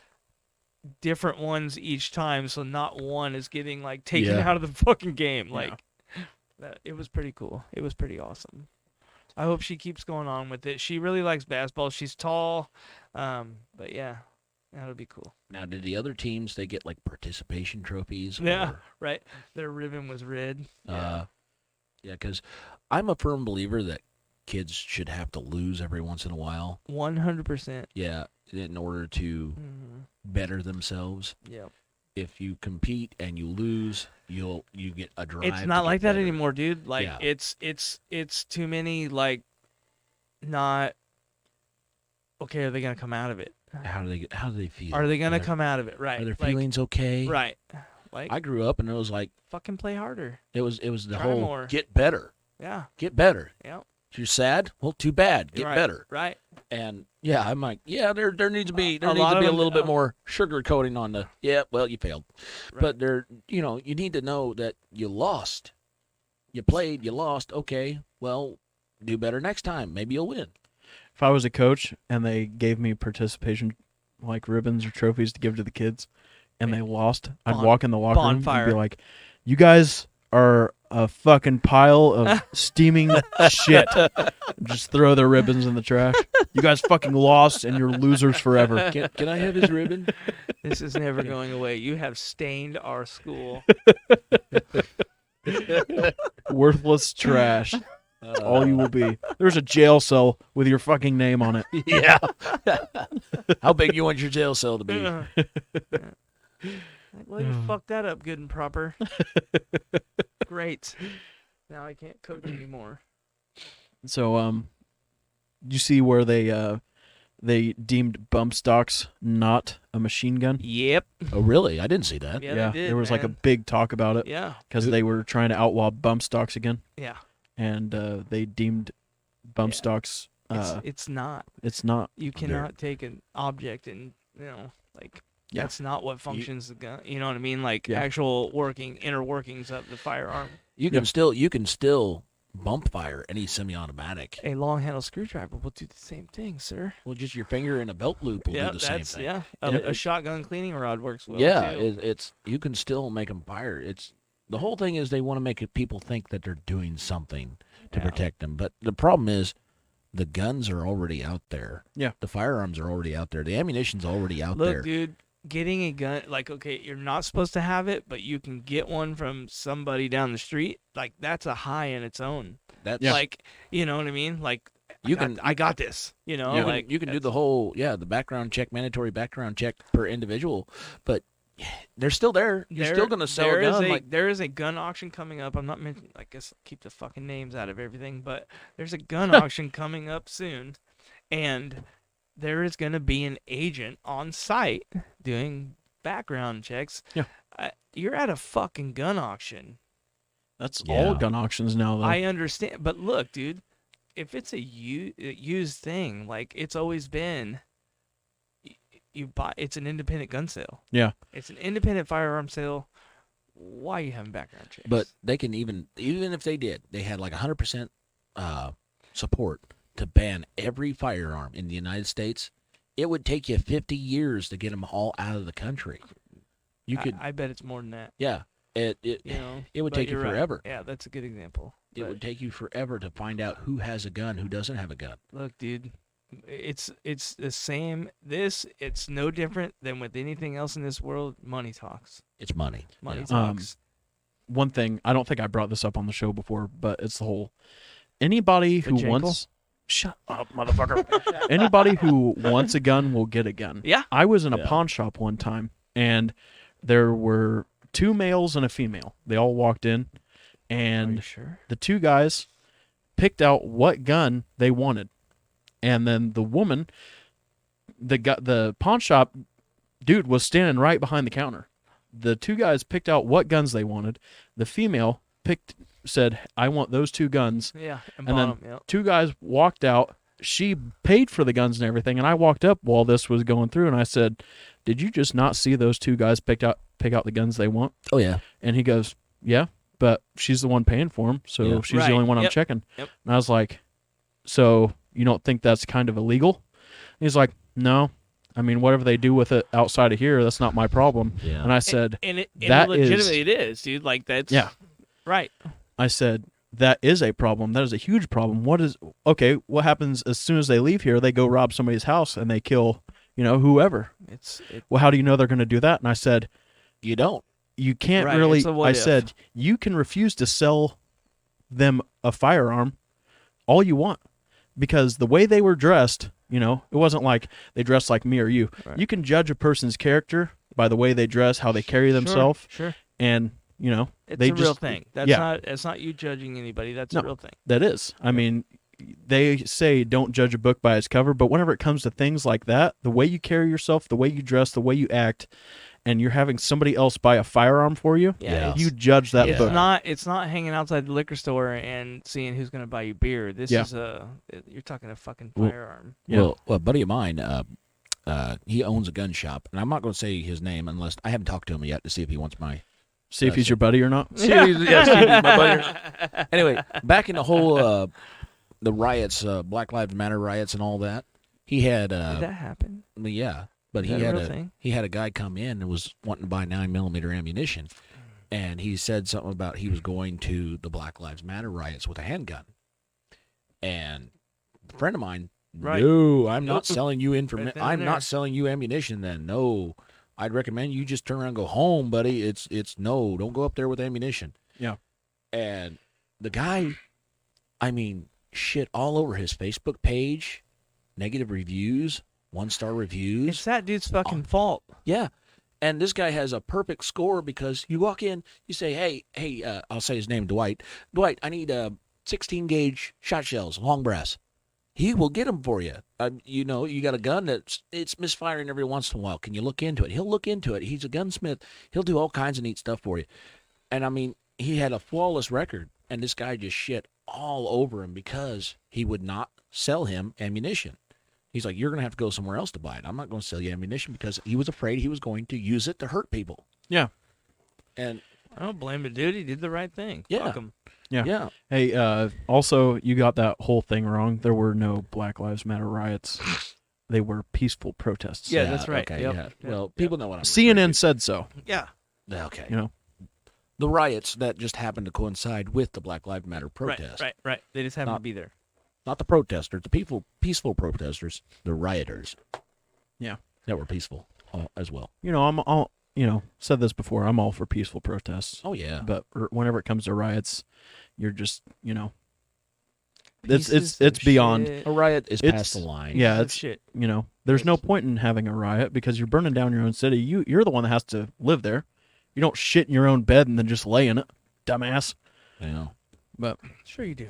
different ones each time, so not one is getting like taken Yeah. out of the fucking game. Yeah. Like it was pretty cool. It was pretty awesome. I hope she keeps going on with it. She really likes basketball. She's tall, but yeah, that'll be cool. Now, did the other teams they get like participation trophies? Yeah, or, right. Their ribbon was red. yeah, because I'm a firm believer that kids should have to lose every once in a while. 100%. Yeah, in order to Mm-hmm. better themselves. Yeah. If you compete and you lose, you get a drive. It's to not get like that better. anymore, dude. Like Yeah. it's too many like not okay, are they gonna come out of it? How do they feel? Are they gonna their- come out of it? Right. Are their Like, feelings okay? right. Like I grew up and it was like fucking play harder. it was the Try whole more. get better, Yeah. get better. Yeah. You're sad? Well, too bad. Get Right, better. Right. And yeah, I'm like, yeah, there needs to be A lot of a them- little bit more sugar coating on the. Yeah, well, you failed, Right. but you need to know that you lost. You played, you lost. Okay, well, do better next time. Maybe you'll win. If I was a coach and they gave me participation like ribbons or trophies to give to the kids and they lost, I'd walk in the locker room bonfire. and be like, you guys are a fucking pile of steaming shit. Just throw their ribbons in the trash. You guys fucking lost and you're losers forever. Can I have his ribbon? This is never going away. You have stained our school. Worthless trash. All you will be. There's a jail cell with your fucking name on it. Yeah. How big you want your jail cell to be? Like, well, you fucked that up good and proper. Great. Now I can't coach anymore. So, you see where they deemed bump stocks not a machine gun? Yep. Oh, really? I didn't see that. Yeah, they did, there was like a man. big talk about it Yeah. because they were trying to outlaw bump stocks again, Yeah. and they deemed bump Yeah. stocks. It's not. It's not. You cannot take an object and like Yeah. that's not what functions the gun. You know what I mean? Like Yeah. actual inner workings of the firearm. You can still bump fire any semi-automatic. A long handle screwdriver will do the same thing, sir. Well, just your finger in a belt loop will Yeah, do the same that's thing. yeah. And A shotgun cleaning rod works well. Yeah, too. it's you can still make them fire. It's the whole thing is they want to make people think that they're doing something to Yeah. protect them. But the problem is the guns are already out there. Yeah. The firearms are already out there. The ammunition's already out Look, there. dude, getting a gun, like, okay, you're not supposed to have it, but you can get one from somebody down the street. Like, that's a high in its own. That's Like, you know what I mean? Like, I got this. You know, you like can, you can do that's- the whole the background check, mandatory background check per individual, but they're still there. You're still going to sell there a is gun. there is a gun auction coming up. I'm not mentioning. I guess keep the fucking names out of everything, but there's a gun auction coming up soon, and there is going to be an agent on site doing background checks. Yeah. You're at a fucking gun auction. That's Yeah. all gun auctions now, though. I understand, but look, dude, if it's a used thing, like it's always been, you buy. It's an independent gun sale. Yeah. It's an independent firearm sale. Why are you having background checks? But they can even if they did, they had like 100% support to ban every firearm in the United States. It would take you 50 years to get them all out of the country. You could, I bet it's more than that. yeah. It You know, it would but take you you're right. forever. Yeah, that's a good example. It would take you forever to find out who has a gun, who doesn't have a gun. Look, dude, it's the same. It's no different than with anything else in this world. Money talks. It's money. Money Yeah. talks. One thing, I don't think I brought this up on the show before, but it's the whole anybody who Jankle? wants. Shut up, motherfucker. Anybody who wants a gun will get a gun. Yeah. I was in a Yeah. pawn shop one time, and there were 2 males and a female. They all walked in, Are you and sure? the 2 guys picked out what gun they wanted. And then the woman, the pawn shop dude was standing right behind the counter. The 2 guys picked out what guns they wanted. The female said, "I want those 2 guns." Yeah. And And then bottom, yeah. 2 guys walked out. She paid for the guns and everything, and I walked up while this was going through, and I said, "Did you just not see those 2 guys pick out the guns they want?" Oh yeah. And he goes, "Yeah, but she's the one paying for them, so Yeah. she's Right. the only one I'm Yep. checking." Yep. And I was like, "So you don't think that's kind of illegal?" And he's like, "No. I mean, whatever they do with it outside of here, that's not my problem." Yeah. And I said, and that legitimately it is, dude. Like that's Yeah. right. I said, "That is a problem. That is a huge problem. What happens as soon as they leave here? They go rob somebody's house and they kill, whoever. It's Well, how do you know they're going to do that?" And I said, You don't. "You can't Right, really," it's a what I if. said, "you can refuse to sell them a firearm all you want, because the way they were dressed, it wasn't like they dressed like me or you. Right. You can judge a person's character by the way they dress, how they carry themselves, Sure. and It's they a real just- thing. That's yeah. not. It's not you judging anybody. That's No. a real thing. that is. I mean, they say don't judge a book by its cover, but whenever it comes to things like that, the way you carry yourself, the way you dress, the way you act, and you're having somebody else buy a firearm for you, Yeah. you judge that It's book. not. It's not hanging outside the liquor store and seeing who's going to buy you beer. This Yeah. is You're talking a fucking Well, firearm. Yeah. Well, a buddy of mine, he owns a gun shop, and I'm not going to say his name unless I haven't talked to him yet to see if he wants my. See if he's your buddy or not. See if he's my buddy. Anyway, back in the whole the riots, Black Lives Matter riots, and all that, he had. Did that happen? Yeah, but Is he that a had real thing? he had a guy come in and was wanting to buy 9mm ammunition, and he said something about he was going to the Black Lives Matter riots with a handgun, and a friend of mine, Right. no, I'm not Nope. selling you information. Right then and I'm there. not selling you ammunition. Then no, I'd recommend you just turn around and go home, buddy. It's no, don't go up there with ammunition. Yeah. And the guy, I mean, shit all over his Facebook page, negative reviews, 1-star reviews. It's that dude's fucking fault. Yeah. And this guy has a perfect score because you walk in, you say, hey, I'll say his name, Dwight. Dwight, I need 16 gauge shot shells, long brass. He will get them for you. You got a gun it's misfiring every once in a while. Can you look into it? He'll look into it. He's a gunsmith. He'll do all kinds of neat stuff for you. And I mean, he had a flawless record, and this guy just shit all over him because he would not sell him ammunition. He's like, you're going to have to go somewhere else to buy it. I'm not going to sell you ammunition because he was afraid he was going to use it to hurt people. Yeah. And I don't blame the dude. He did the right thing. Yeah. Fuck him. Yeah. yeah, Hey, also, you got that whole thing wrong. There were no Black Lives Matter riots. They were peaceful protests. Yeah, that's right. Okay, Yep. yeah. Yep. Well, people know what I'm referring CNN said so. Yeah. to. Okay. You know. The riots that just happened to coincide with the Black Lives Matter protest. Right. They just happen Not- to be there. Not the protesters, the peaceful protesters, the rioters. Yeah. That were peaceful as well. I'm all, said this before. I'm all for peaceful protests. Oh, yeah. But whenever it comes to riots, you're just, Pieces it's of beyond. shit. A riot is It's- past the line. Yeah, Pieces of it's shit. there's no point in having a riot because you're burning down your own city. You're the one that has to live there. You don't shit in your own bed and then just lay in it, dumbass. Yeah. But Sure you do.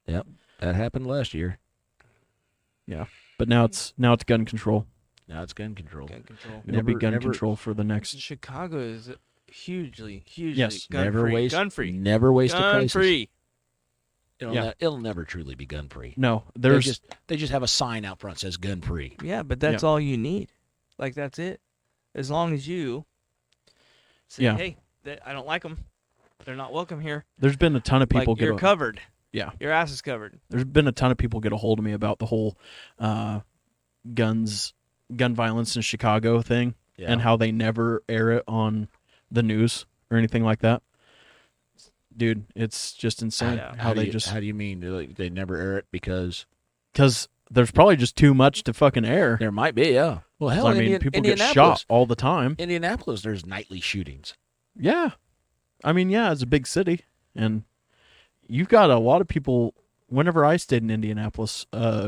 Yep. That happened last year. now it's gun control. Now it's gun control. Gun control. It'll be gun Never- control for the next. Chicago hugely Yes. gun never free. waste. Gun free. Never waste a Gun crisis. free. Yeah. It'll never truly be gun free. No, They there's just have a sign out front that says gun free. Yeah, but that's all you need. Like, that's it. As long as you say, Yeah. hey, I don't like them. They're not welcome here. there's been a ton of people Like, you're get covered. yeah. Your ass is covered. There's been a ton of people get a hold of me about the whole gun violence in Chicago thing and how they never air it on the news or anything like that. Dude, it's just insane how do you mean like, they never air it because there's probably just too much to fucking air. there might be, yeah. Well, hell, I mean, people get shot all the time. Indianapolis, there's nightly shootings. Yeah. I mean, yeah, it's a big city, and you've got a lot of people. Whenever I stayed in Indianapolis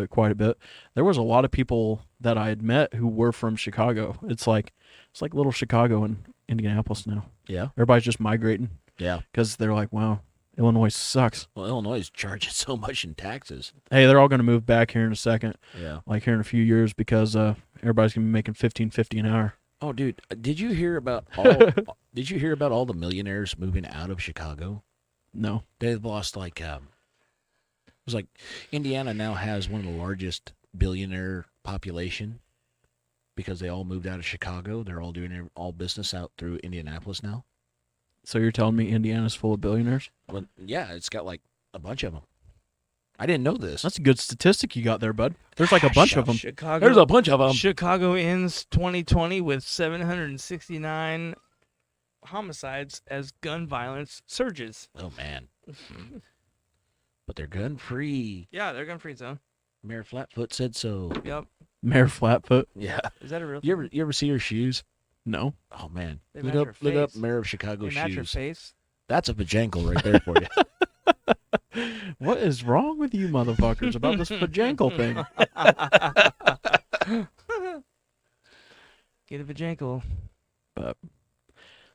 quite a bit, there was a lot of people that I had met who were from Chicago. It's like little Chicago and Indianapolis now. Yeah. Everybody's just migrating Yeah. because they're like, wow, Illinois sucks. Well, Illinois is charging so much in taxes. Hey, they're all going to move back here in a second, Yeah. like here in a few years, because everybody's going to be making $15.50 an hour. Oh, dude, did you hear about all the millionaires moving out of Chicago? No. They've lost like it was like Indiana now has one of the largest billionaire population because they all moved out of Chicago. They're all doing all business out through Indianapolis now. So you're telling me Indiana's full of billionaires? Well, yeah, it's got like a bunch of them. I didn't know this. That's a good statistic you got there, bud. There's like a bunch of them. Chicago. There's a bunch of them. Chicago ends 2020 with 769 homicides as gun violence surges. Oh man. But they're gun free. Yeah, they're gun free zone. Mayor Flatfoot said so. Yep. Mayor Flatfoot? Yeah. Is that a real? You ever see her shoes? No. Oh man. They Look match up her face. Mayor of Chicago They match her shoes. face. That's a vajankle right there for you. What is wrong with you motherfuckers about this pajankle thing? Get a vajankle. But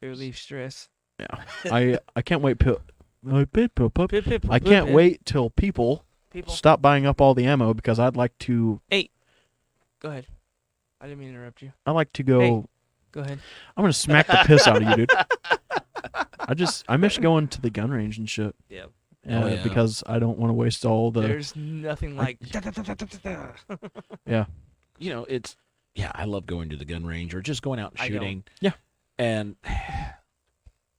Relieve stress. yeah, I can't wait. I can't Pip. wait till people People. stop buying up all the ammo because I'd like to. Go ahead. I didn't mean to interrupt you. I like to go. Hey. Go ahead. I'm gonna smack the piss out of you, dude. I miss going to the gun range and shit. Yeah. Yeah. Because I don't want to waste all the. There's nothing like. Yeah. You know, I love going to the gun range or just going out and I don't. shooting. Yeah. And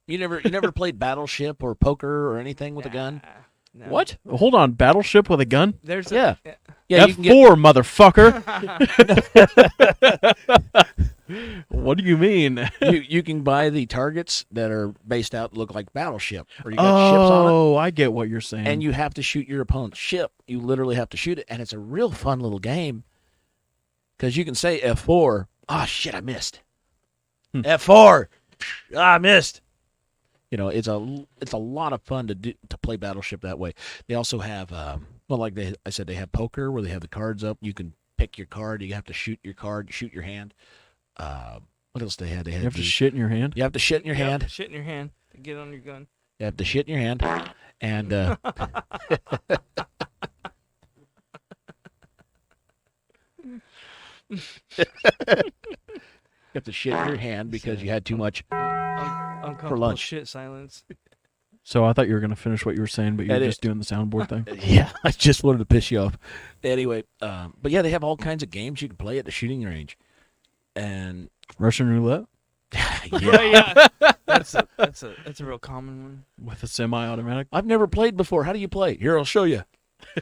you never played Battleship or poker or anything with a gun? No. What? Hold on, Battleship with a gun? There's Yeah. a, Yeah, you can get F4, motherfucker. What do you mean? you can buy the targets that are based out look like Battleship or you got ships on it. Oh, I get what you're saying. And you have to shoot your opponent's ship. You literally have to shoot it, and it's a real fun little game. Because you can say F4. Ah, shit, I missed. F4. Ah, I missed. You know, it's a lot of fun to play Battleship that way. They also have, I said, they have poker where they have the cards up. You can pick your card. You have to shoot your card, shoot your hand. What else they had? They had you have to shit in your hand? You have to shit in your hand. Shit in your hand to get on your gun. You have to shit in your hand. And you have to shit in your hand because you had too much Uncomfortable lunch. shit silence. So I thought you were going to finish what you were saying, but you were That just doing the soundboard thing. Yeah, I just wanted to piss you off. Anyway, but yeah, they have all kinds of games you can play at the shooting range. And Russian roulette Yeah. That's a real common one. with a semi-automatic. I've never played before. How do you play? Here, I'll show you.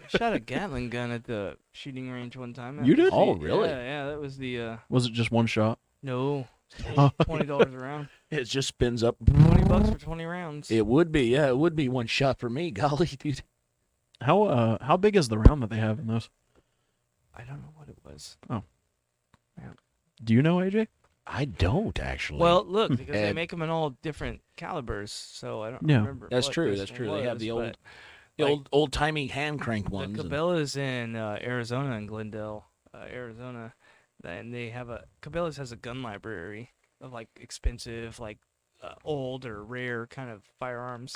Shot a Gatling gun at the shooting range one time. You did? Oh, really? Yeah, that was the Was it just one shot? no. $20 a round. It just spins up. $20 for 20 rounds. It would be, yeah, it would be one shot for me. Golly, dude. How big is the round that they have in those? I don't know what it was. Do you know, AJ? I don't actually. Well, look, because they And- make them in all different calibers, so I don't Yeah. remember. That's what true. this That's one true. They have was, the but old old timey hand crank the ones. and- Cabela's in Arizona and Glendale, Arizona, and they have Cabela's has a gun library of like expensive, like old or rare kind of firearms,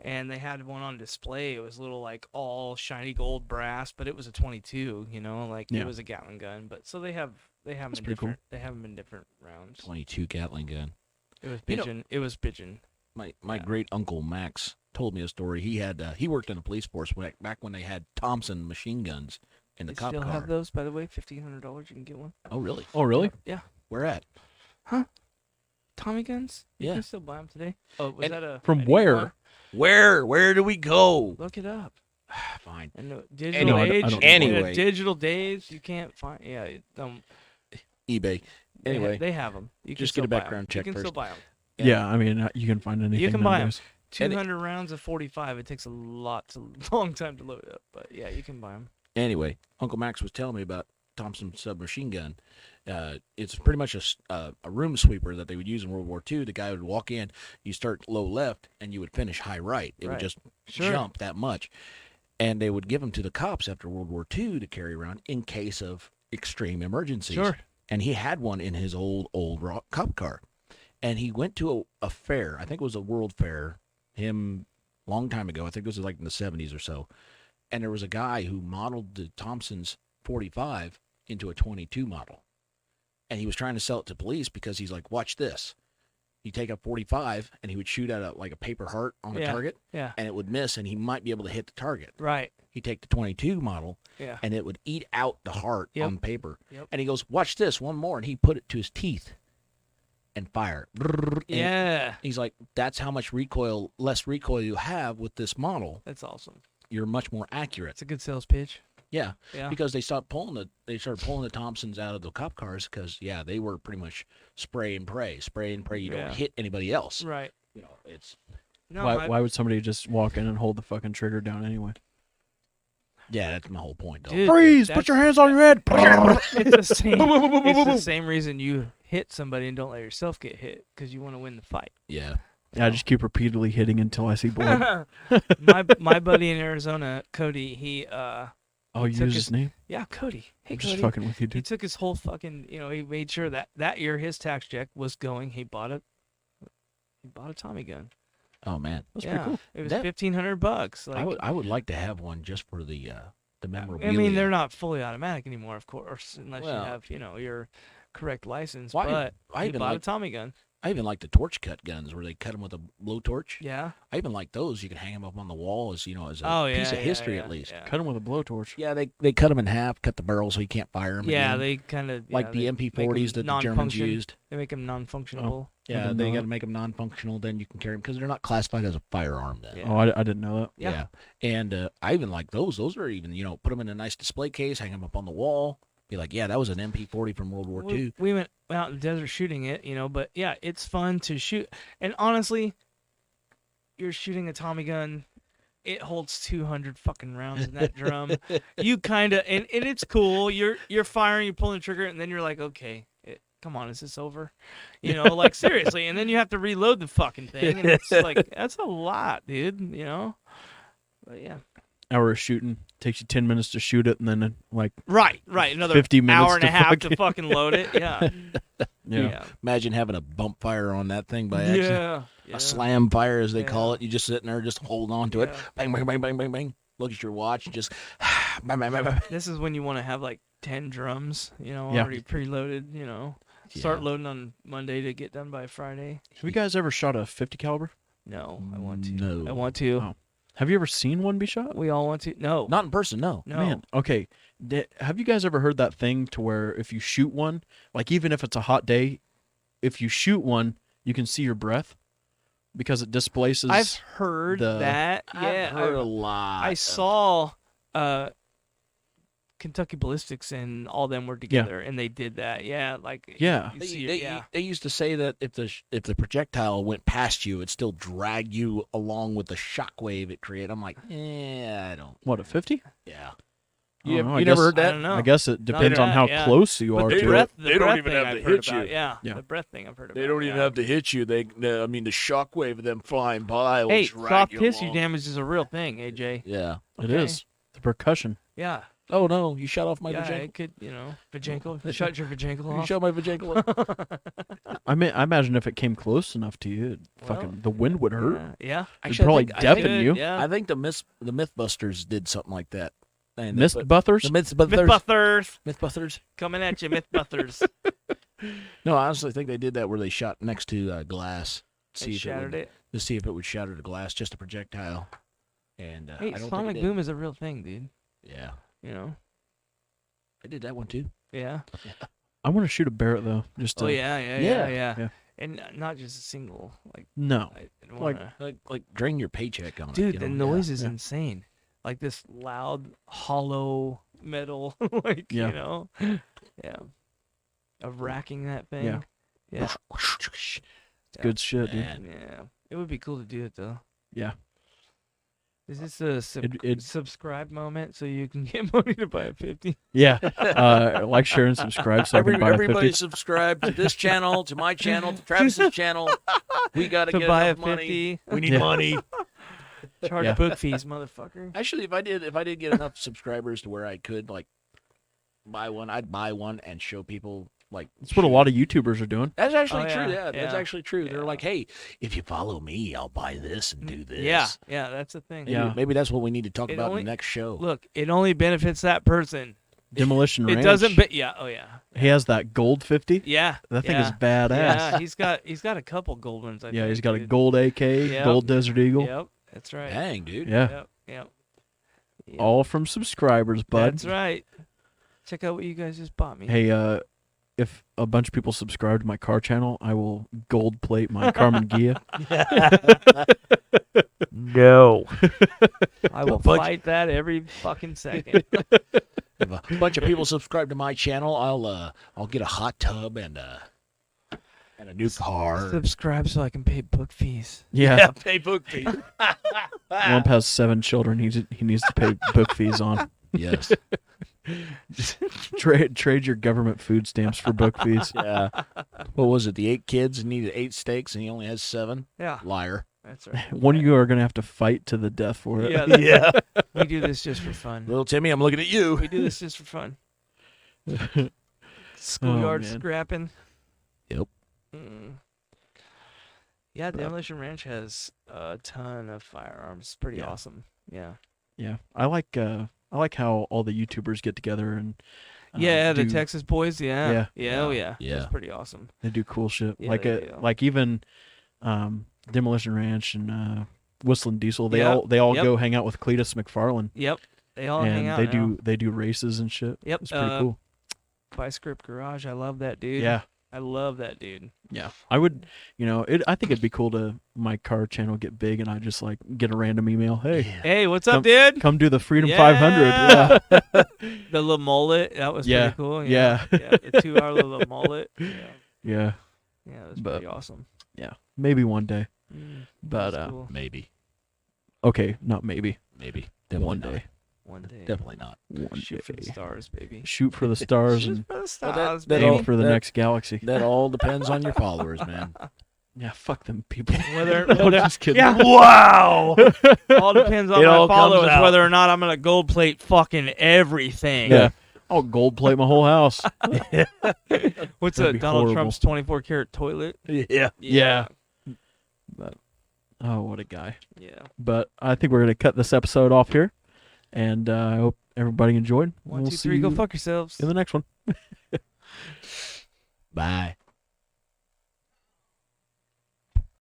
and they had one on display. It was little like all shiny gold brass, but it was a 22. You know, like Yeah. it was a Gatling gun. But so they have them That's in pretty cool. different. They have them in different rounds. 22 Gatling gun. It was You know- pigeon. It was pigeon. My Yeah. great uncle Max told me a story. He worked in the police force back when they had Thompson machine guns in the They cop still car. have those, by the way. $1,500. You can get one. Oh, really? Oh, really? Yeah. Where at? Tommy guns. You Yeah. can still buy them today. Oh, was And that a from any where? one? Where do we go? Look it up. Fine. And the digital I age. don't know. Anyway. Digital days. You can't find. Yeah. eBay. They Anyway, they have them. You can just still get a buy 'em. background check You can still first. buy them. Yeah, I mean, you can find anything. can buy 'em. nowadays. 200 rounds of 45. It takes a long time to load up, but yeah, you can buy them. Anyway, Uncle Max was telling me about Thompson submachine gun. It's pretty much a room sweeper that they would use in World War II. The guy would walk in, you start low left, and you would finish high right. It would Right. just Sure. jump that much. And they would give them to the cops after World War II to carry around in case of extreme emergencies. Sure. And he had one in his old cop car. And he went to a fair. I think it was a World Fair. Him long time ago. I think it was like in the 70s or so. And there was a guy who modeled the Thompson's 45 into a 22 model. And he was trying to sell it to police because he's like, watch this. You take a 45 and he would shoot at like a paper heart on a Yeah. target Yeah. and it would miss and he might be able to hit the target. Right. He'd take the 22 model Yeah. and it would eat out the heart Yep. on paper. Yep. And he goes, watch this, one more. And he put it to his teeth and fire. And Yeah. he's like, that's how much less recoil you have with this model. That's awesome. You're much more accurate. It's a good sales pitch. Yeah. Yeah. Because they started pulling the Thompsons out of the cop cars because they were pretty much spray and pray. You Yeah. don't hit anybody else. Right. You know, it's No, Why would somebody just walk in and hold the fucking trigger down anyway? that's my whole point. Though. Dude, Freeze! Put your hands on your head. It's the same reason you hit somebody and don't let yourself get hit because you want to win the fight. Yeah. Yeah, I just keep repeatedly hitting until I see blood. my buddy in Arizona, Cody, he Oh, you took use his- his name? yeah, Cody. Hey, I'm just Cody. fucking with you, He dude. took his whole fucking, he made sure that year his tax check was going. He bought a Tommy gun. Oh man, that's Yeah, pretty cool. it was That- $1,500. Like, I would like to have one just for the memorabilia. I mean, they're not fully automatic anymore, of course, unless Well- you have, your correct license. Well, but I he even bought a like- Tommy gun. I even like the torch cut guns where they cut them with a blowtorch. Yeah. I even like those. You can hang them up on the wall as as a Oh yeah. piece of yeah, history yeah, at least. Yeah. Cut him with a blowtorch. Yeah, they cut them in half, cut the barrel so you can't fire them. Yeah, again. they kind of like the MP40s that the Germans used. They make them non-functionable. I Yeah, didn't they know got that. to make them non-functional. Then you can carry them because they're not classified as a firearm. Then. Yeah. Oh, I didn't know that. Yeah. And I even like those. Those are even put them in a nice display case, hang them up on the wall. Be like, yeah, that was an MP40 from World War II. We went out in the desert shooting it, but yeah, it's fun to shoot. And honestly, you're shooting a Tommy gun. It holds 200 fucking rounds in that drum. You kind of, and it's cool. You're firing, you're pulling the trigger, and then you're like, okay, come on, is this over? Like seriously. And then you have to reload the fucking thing, and it's like that's a lot, dude. But yeah. Hour of shooting. Takes you 10 minutes to shoot it, and then Right. Another 50 minutes hour and to a half to fucking- fucking load it. Yeah. yeah. Imagine having a bump fire on that thing by accident. Yeah. A slam fire, as they call Yeah. it. You just sitting there, just holding on to it. Yeah. Bang, bang, bang, bang, bang, bang. Look at your watch, and just bang, bang, bang, bang. This is when you want to have like 10 drums, already preloaded, Start Yeah. loading on Monday to get done by Friday. Have you guys ever shot a 50 caliber? No, I want to. No. I want to. Oh. Have you ever seen one be shot? We all want to. No. Not in person, no. No. Man, okay. Have you guys ever heard that thing to where if you shoot one, like even if it's a hot day, if you shoot one, you can see your breath because it displaces. I've heard the- that. Yeah. I've heard a lot. I saw Kentucky Ballistics and all them were together and they did that. Yeah, like Yeah. you see it, They used to say that if the projectile went past you, it still dragged you along with the shockwave it created. I'm like, I don't. What, a 50? Yeah. I don't know, I You never guess- heard that? I don't know. I guess it depends on that, how yeah. close you But are the to breath, it. the They don't breath even thing have to I've heard hit you. about. Yeah. Yeah. The breath thing I've heard about. They don't even yeah. have to hit you. The shockwave of them flying by will Hey, drag soft you tissue along. damage is a real thing, AJ. Yeah. It Okay. is. The percussion. Yeah. Oh no, you shot off my Yeah, vajankle. it could, vajankle. Shut your vajankle You off. shot my vajankle. I imagine if it came close enough to you, Well, the wind would hurt. Yeah. It'd probably I deafen think, you. Yeah. I think the Mythbusters did something like that. And Mist buffers? The Mythbusters. Mythbusters Mythbusters. coming at you, Mythbusters. No, I honestly think they did that where they shot next to glass. They shattered it. To see if it would shatter the glass, just a projectile. And Hey, I don't sonic think it did. boom is a real thing, dude. Yeah, You know? I did that one too. Yeah. I want to shoot a Barrett though. Just to, Oh yeah. Yeah. And not just a single. Like No. I Like, wanna, Like drain your paycheck on it. dude, you the know? noise is Yeah. insane. Like this loud, hollow metal, like Yeah. you know, yeah, of racking that thing. Yeah. yeah, It's good shit, dude. Man. yeah. It would be cool to do it though. Yeah. Is this a It- subscribe moment so you can get money to buy a 50? Yeah. Like, share, and subscribe so I can buy a Everybody 50. subscribe to this channel, to my channel, to Travis's channel. We got to To get buy a enough money. 50? We need Yeah. money. Charge Yeah. book fees, motherfucker. Actually, if I did get enough subscribers to where I could like buy one, I'd buy one and show people like. That's what a lot of YouTubers are doing. That's actually Oh, true. yeah. Yeah, that's Yeah. actually true. They're Yeah. like, hey, if you follow me, I'll buy this and do this. Yeah, that's the thing. Maybe, Yeah. maybe that's what we need to talk It about only- in the next show. Look, it only benefits that person. Demolition Ranch. It doesn't. Yeah. Oh yeah. He has that gold 50. Yeah. That thing yeah. is badass. Yeah, he's got a couple gold ones. I Yeah, think, he's got a dude. gold AK, Yep. gold Desert Eagle. Yep, that's right. Dang, dude. Yeah. Yep. All from subscribers, bud. That's right. Check out what you guys just bought me. Hey, if a bunch of people subscribe to my car channel, I will gold plate my Carmen Ghia. No. I will bunch- fight that every fucking second. If a bunch of people subscribe to my channel, I'll get a hot tub and a new car. Subscribe so I can pay book fees. Yeah. pay book fees. Lump has 7 children. He needs to pay book fees on. Yes. Trade your government food stamps for book fees. Yeah. What was it? The 8 kids needed 8 steaks, and he only has 7. Yeah, Liar. that's right. One of you are gonna have to fight to the death for it. Yeah, Yeah. we do this just for fun. Little Timmy, I'm looking at you. We do this just for fun. Schoolyard man. scrapping. Yep. Mm. Yeah, Demolition Ranch has a ton of firearms. It's pretty Yeah. awesome. Yeah. Yeah, I like how all the YouTubers get together and Yeah, the do- Texas boys. Yeah. Yeah. Oh yeah. Yeah. That's pretty awesome. They do cool shit. Yeah, like they do. like even Demolition Ranch and Whistling Diesel. They Yep. all Yep. go hang out with Cletus McFarlane. Yep. They all and hang out. they do races and shit. Yep, It's pretty cool. By Script Garage. I love that dude. Yeah. I love that dude. Yeah. I would, I think it'd be cool to my car channel get big and I just like get a random email. Hey, Hey, what's up, dude? come do the Freedom Yeah. 500. Yeah. The little mullet. That was Yeah. pretty cool. Yeah. The 2-hour little mullet. Yeah. Yeah. Yeah, it was But- pretty awesome. Yeah. Maybe one day. Mm, But that's cool. Maybe. okay, not maybe. Maybe. One Definitely day. One day. not. Definitely not. One Shoot for the day. stars, baby. Shoot for the stars Shoot and for the Well, stars, that baby. aim for the that- next galaxy. That all depends on your followers, man. Yeah, fuck them people. Whether, I'm just kidding. yeah. Wow. all depends on It my all comes followers out. whether or not I'm gonna gold plate fucking everything. Yeah. I'll gold plate my whole house. What's That'd be Donald horrible. Trump's 24 karat toilet? Yeah. Yeah. Oh, what a guy. Yeah. But I think we're going to cut this episode off here. And I hope everybody enjoyed. One, We'll two, see three, go you fuck yourselves. in the next one. Bye.